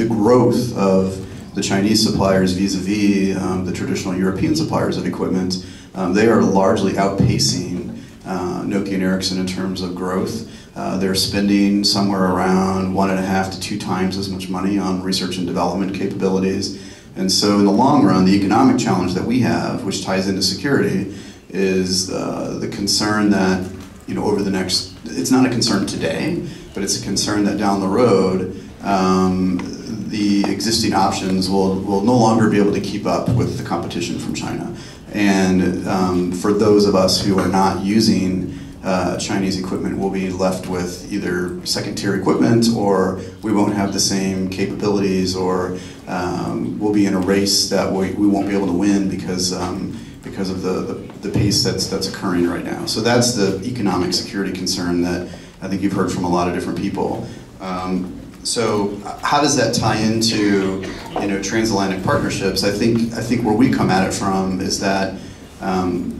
growth of the Chinese suppliers vis-a-vis the traditional European suppliers of equipment, they are largely outpacing Nokia and Ericsson in terms of growth. They're spending somewhere around 1.5 to 2 times as much money on research and development capabilities. And so in the long run, the economic challenge that we have, which ties into security, is the concern that, over the next, it's not a concern today, but it's a concern that down the road, the existing options will no longer be able to keep up with the competition from China. And for those of us who are not using Chinese equipment, we'll be left with either second-tier equipment, or we won't have the same capabilities, or we'll be in a race that we won't be able to win because of the pace that's occurring right now. So that's the economic security concern that I think you've heard from a lot of different people. So how does that tie into transatlantic partnerships? I think where we come at it from is that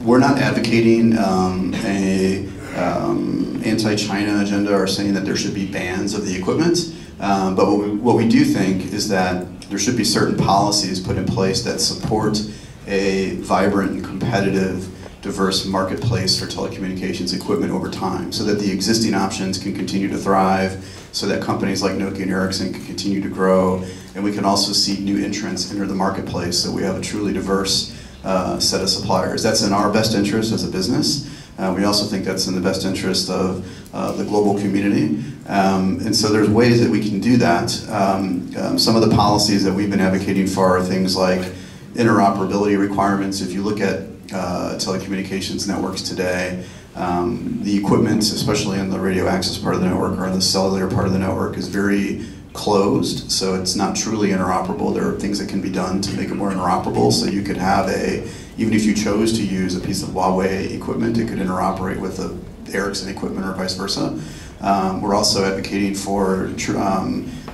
we're not advocating a anti-China agenda or saying that there should be bans of the equipment. But what we do think is that there should be certain policies put in place that support a vibrant and competitive, diverse marketplace for telecommunications equipment over time, so that the existing options can continue to thrive, so that companies like Nokia and Ericsson can continue to grow, and we can also see new entrants enter the marketplace, so we have a truly diverse set of suppliers. That's in our best interest as a business. We also think that's in the best interest of the global community. And so there's ways that we can do that. Some of the policies that we've been advocating for are things like interoperability requirements. If you look at telecommunications networks today, the equipment, especially in the radio access part of the network or in the cellular part of the network, is very closed, so it's not truly interoperable. There are things that can be done to make it more interoperable, so you could have even if you chose to use a piece of Huawei equipment, it could interoperate with the Ericsson equipment or vice versa. We're also advocating for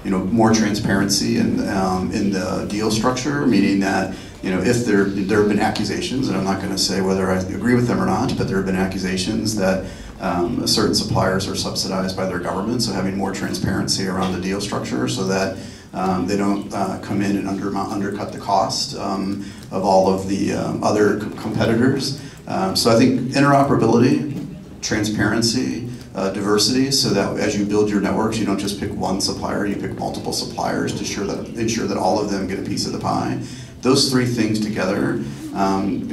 more transparency in the deal structure, meaning that if there have been accusations, and I'm not going to say whether I agree with them or not, but there have been accusations that certain suppliers are subsidized by their government, so having more transparency around the deal structure so that they don't come in and undercut the cost of all of the other competitors. So I think interoperability, transparency, diversity, so that as you build your networks, you don't just pick one supplier, you pick multiple suppliers to ensure that all of them get a piece of the pie. Those 3 things together,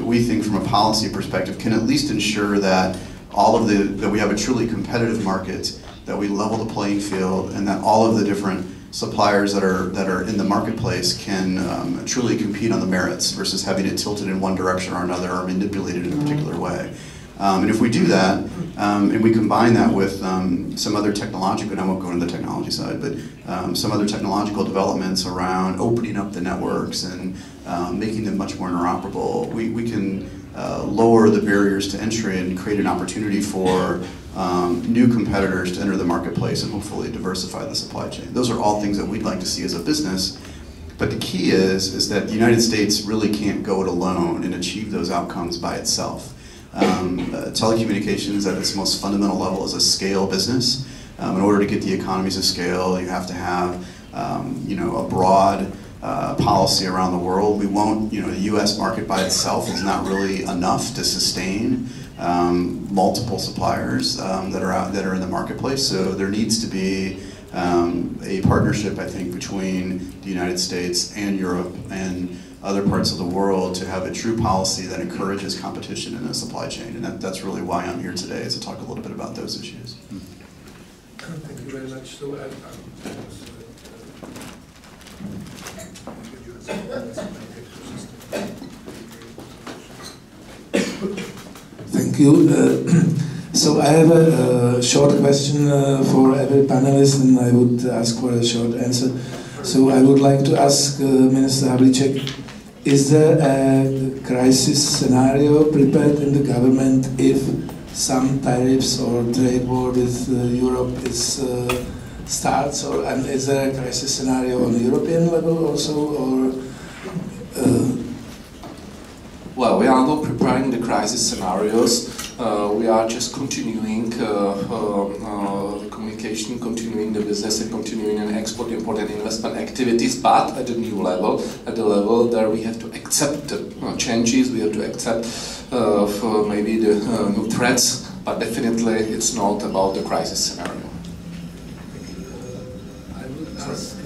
we think from a policy perspective, can at least ensure that that we have a truly competitive market, that we level the playing field, and that all of the different suppliers that are in the marketplace can truly compete on the merits versus having it tilted in one direction or another or manipulated in a particular way. And if we do that, and we combine that with some other technological, and I won't go into the technology side, but some other technological developments around opening up the networks and making them much more interoperable, we can lower the barriers to entry and create an opportunity for new competitors to enter the marketplace and hopefully diversify the supply chain. Those are all things that we'd like to see as a business. But the key is that the United States really can't go it alone and achieve those outcomes by itself. Telecommunications at its most fundamental level is a scale business. In order to get the economies of scale, you have to have a broad policy around the world. We won't, the U.S. market by itself is not really enough to sustain multiple suppliers that are in the marketplace. So there needs to be a partnership, I think, between the United States and Europe and other parts of the world to have a true policy that encourages competition in the supply chain. And that's really why I'm here today, is to talk a little bit about those issues. Thank you very much. So thank you. So I have a short question for every panelist, and I would ask for a short answer. So I would like to ask Minister Havlíček, is there a crisis scenario prepared in the government if some tariffs or trade war with Europe starts, and is there a crisis scenario on the European level also, or? Well, we are not preparing the crisis scenarios. We are just continuing the communication, continuing the business, and continuing an export, import, and investment activities, but at a new level, at the level that we have to accept the changes, we have to accept for maybe the new threats, but definitely it's not about the crisis scenario. I would ask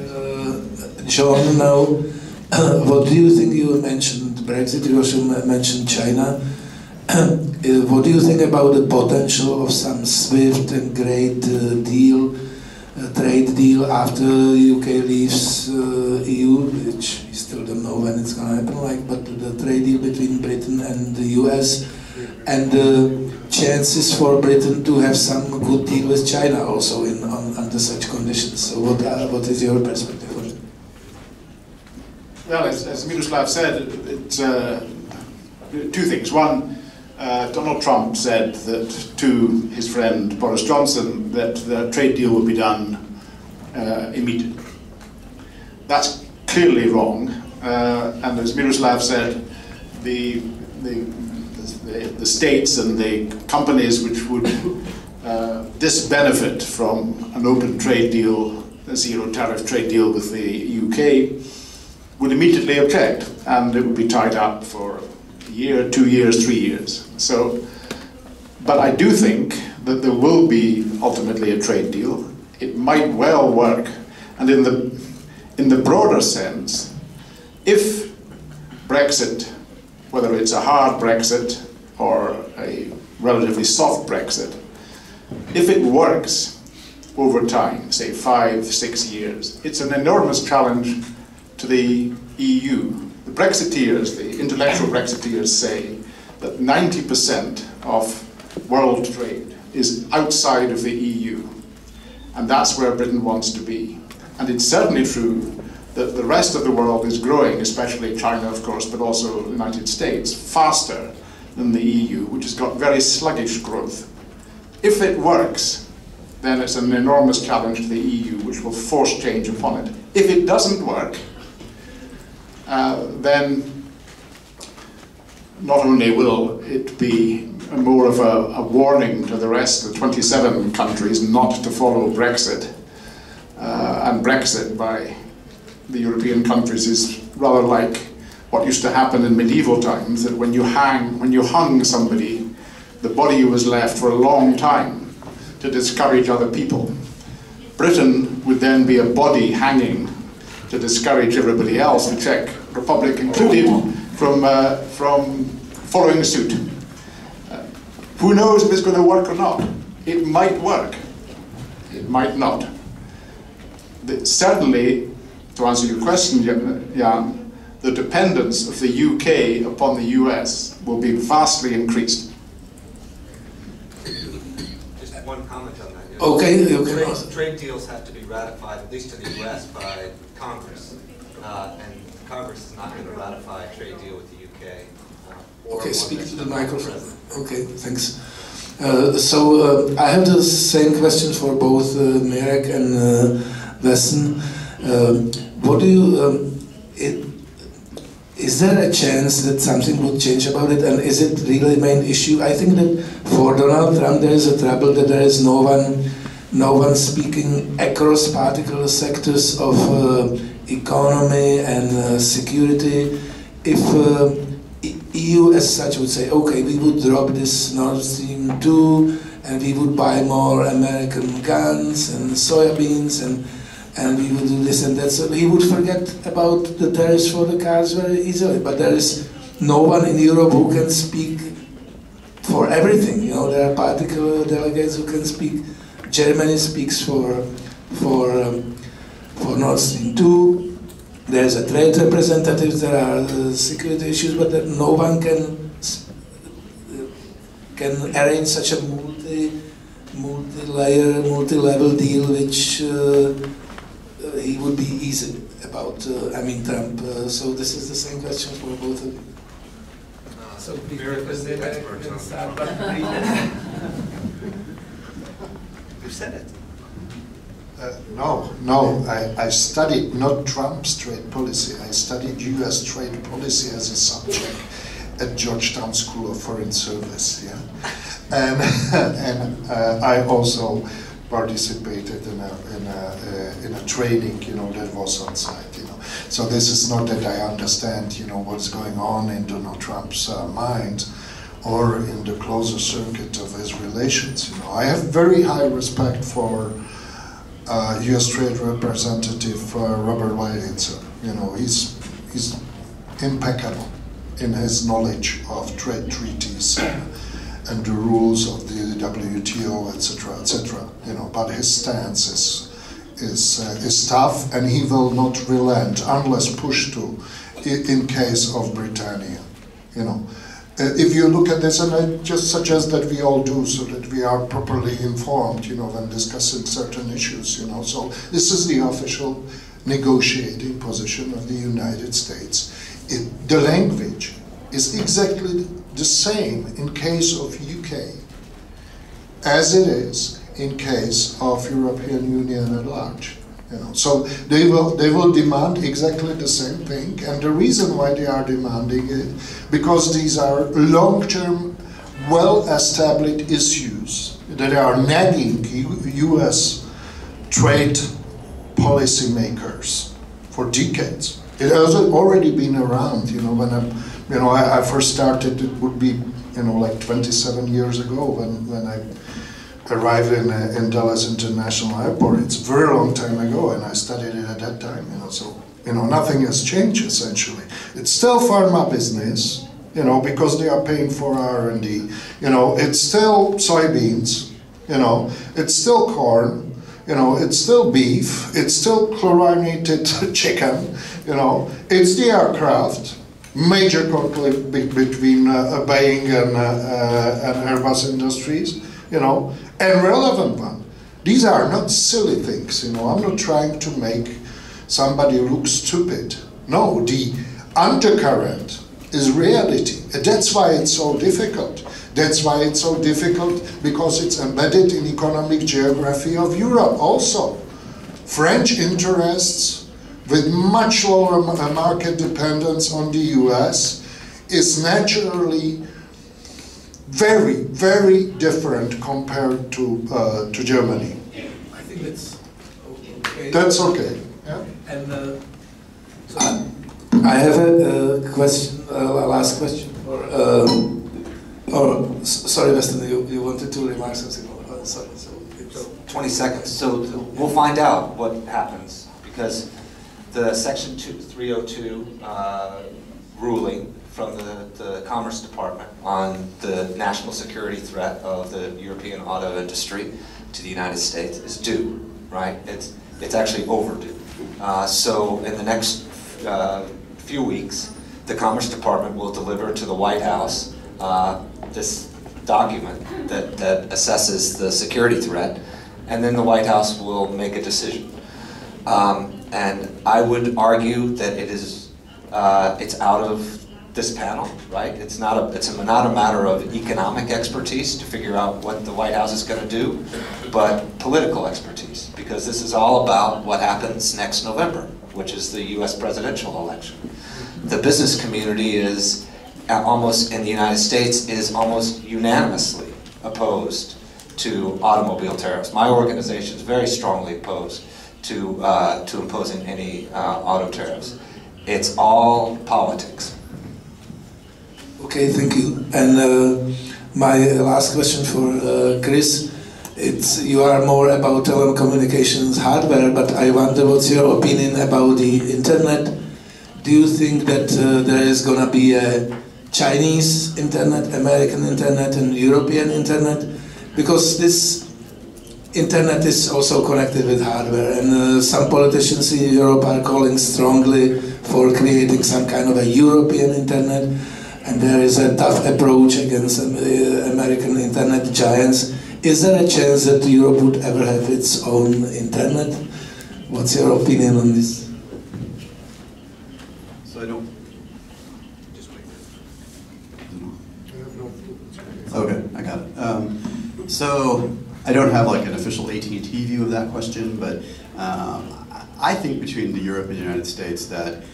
John now, what do you think? You mentioned Brexit, you also mentioned China. What do you think about the potential of some swift and great trade deal after UK leaves EU, which we still don't know when it's going to happen, but the trade deal between Britain and the US, and the chances for Britain to have some good deal with China also under such conditions. So what is your perspective on it? Well, as Miroslav said, it's two things. One, Donald Trump said that to his friend Boris Johnson that the trade deal would be done immediately. That's clearly wrong, and as Miroslav said, the states and the companies which would disbenefit from an open trade deal, a zero tariff trade deal with the UK, would immediately object, and it would be tied up for a year, 2 years, 3 years. So, but I do think that there will be ultimately a trade deal. It might well work, and in the broader sense, if Brexit, whether it's a hard Brexit or a relatively soft Brexit, if it works over time, say 5, 6 years, it's an enormous challenge to the EU. The Brexiteers, the intellectual Brexiteers, say that 90% of world trade is outside of the EU, and that's where Britain wants to be. And it's certainly true that the rest of the world is growing, especially China, of course, but also the United States, faster than the EU, which has got very sluggish growth. If it works, then it's an enormous challenge to the EU, which will force change upon it. If it doesn't work, then not only will it be more of a warning to the rest of the 27 countries not to follow Brexit, and Brexit by the European countries is rather like what used to happen in medieval times, that when you hung somebody, the body was left for a long time to discourage other people. Britain would then be a body hanging to discourage everybody else, the Czech Republic included, from following suit. Who knows if it's going to work or not? It might work. It might not. Certainly, to answer your question, Jan, the dependence of the UK upon the US will be vastly increased. Just one comment on that. Okay. Trade deals have to be ratified, at least in the US, by Congress. And Congress is not going to ratify a trade deal with the UK. Okay, speak to the microphone. Okay, thanks. So I have the same question for both Mirek and Weston. What do you? Is there a chance that something would change about it, and is it really the main issue? I think that for Donald Trump there is a trouble that there is no one no one speaking across particular sectors of economy and security. If EU as such would say, okay, we would drop this Nord Stream 2 and we would buy more American guns and soybeans and we would do this and that, so he would forget about the tariffs for the cars very easily. But there is no one in Europe who can speak for everything. You know, there are particular delegates who can speak. Germany speaks for Nord Stream 2. There's a trade representative. There are security issues, but no one can arrange such a multi-layer, multi-level deal, which he would be easy about. I mean, Trump. So this is the same question for both of you. So You said it. No, I studied not Trump's trade policy, I studied US trade policy as a subject at Georgetown School of Foreign Service, yeah. And I also participated in a training, you know, that was on site, you know. So this is not that I understand, you know, what's going on in Donald Trump's mind or in the closer circuit of his relations, you know. I have very high respect for U.S. Trade Representative Robert Lighthizer. You know, he's impeccable in his knowledge of trade treaties and the rules of the WTO, etc., etc. You know, but his stance is tough, and he will not relent unless pushed to, in case of Britannia. You know. If you look at this, and I just suggest that we all do so that we are properly informed, you know, when discussing certain issues, you know. So this is the official negotiating position of the United States. The language is exactly the same in case of UK as it is in case of European Union at large. You know, so they will demand exactly the same thing, and the reason why they are demanding it, because these are long-term, well-established issues that are nagging U.S. trade policymakers for decades. It has already been around. You know, when I first started, it would be, you know, like 27 years ago when I arrived in Dallas International Airport. It's a very long time ago, and I studied it at that time, you know, so, you know, nothing has changed, essentially. It's still pharma business, you know, because they are paying for R&D, you know, it's still soybeans, you know, it's still corn, you know, it's still beef, it's still chlorinated chicken, you know, it's the aircraft, major conflict between Boeing and Airbus Industries, you know, and relevant one. These are not silly things, you know. I'm not trying to make somebody look stupid. No, the undercurrent is reality. And that's why it's so difficult. That's why it's so difficult, because it's embedded in economic geography of Europe also. French interests with much lower market dependence on the US is naturally very, very different compared to Germany. I think that's okay. That's okay. Yeah. And so I have a question, a last question. Sorry, Weston, you wanted to remark something. Sorry. So 20 seconds. So we'll find out what happens, because the Section 302 ruling from the Commerce Department on the national security threat of the European auto industry to the United States is due, right? It's actually overdue. So in the next few weeks, the Commerce Department will deliver to the White House this document that assesses the security threat, and then the White House will make a decision. And I would argue that it's out of this panel, right? It's not a matter of economic expertise to figure out what the White House is going to do, but political expertise, because this is all about what happens next November, which is the U.S. presidential election. The business community is almost, in the United States, is almost unanimously opposed to automobile tariffs. My organization is very strongly opposed to imposing any auto tariffs. It's all politics. Okay, thank you. And my last question for Chris. You are more about telecommunications hardware, but I wonder what's your opinion about the internet? Do you think that there is going to be a Chinese internet, American internet, and European internet? Because this internet is also connected with hardware, and some politicians in Europe are calling strongly for creating some kind of a European internet, and there is a tough approach against American internet giants. Is there a chance that Europe would ever have its own internet? What's your opinion on this? So I don't. Okay, I got it. So I don't have like an official AT&T view of that question, but I think between the Europe and the United States that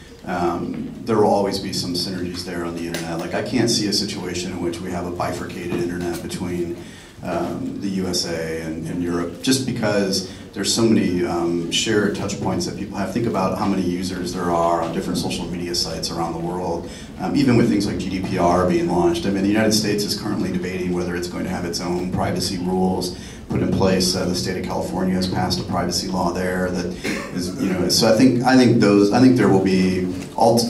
there will always be some synergies there on the internet. Like I can't see a situation in which we have a bifurcated internet between the USA and Europe, just because there's so many shared touch points that people have. Think about how many users there are on different social media sites around the world, even with things like GDPR being launched. I mean, the United States is currently debating whether it's going to have its own privacy rules put in place. The state of California has passed a privacy law there that is, so I think there will be,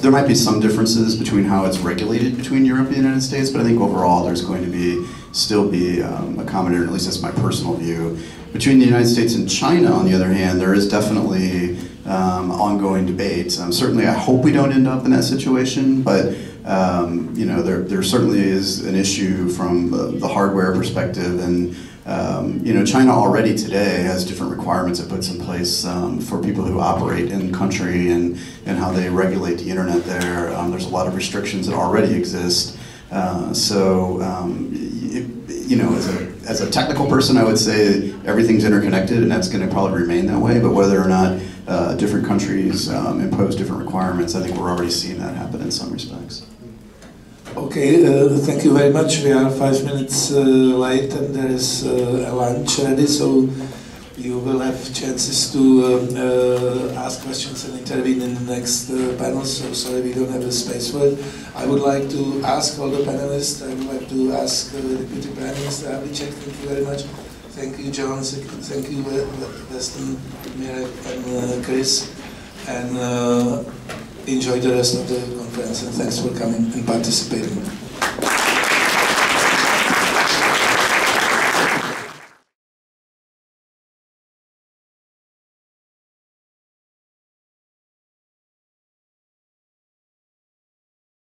there might be some differences between how it's regulated between Europe and the United States, but I think overall there's going to still be a common internet, at least that's my personal view. Between the United States and China, on the other hand, there is definitely ongoing debate. Certainly, I hope we don't end up in that situation, but there certainly is an issue from the hardware perspective, and China already today has different requirements it puts in place for people who operate in the country and how they regulate the internet there. There's a lot of restrictions that already exist. As a technical person, I would say everything's interconnected, and that's going to probably remain that way. But whether or not different countries impose different requirements, I think we're already seeing that happen in some respects. Okay, thank you very much. We are 5 minutes late, and there is a lunch ready, so you will have chances to ask questions and intervene in the next panel. So sorry we don't have the space for it. I would like to ask all the panelists. I would like to ask Deputy Prime Minister Havlíček. Thank you very much. Thank you, John. Thank you, Weston, Mirek, and Chris. And enjoy the rest of the conference. And thanks for coming and participating.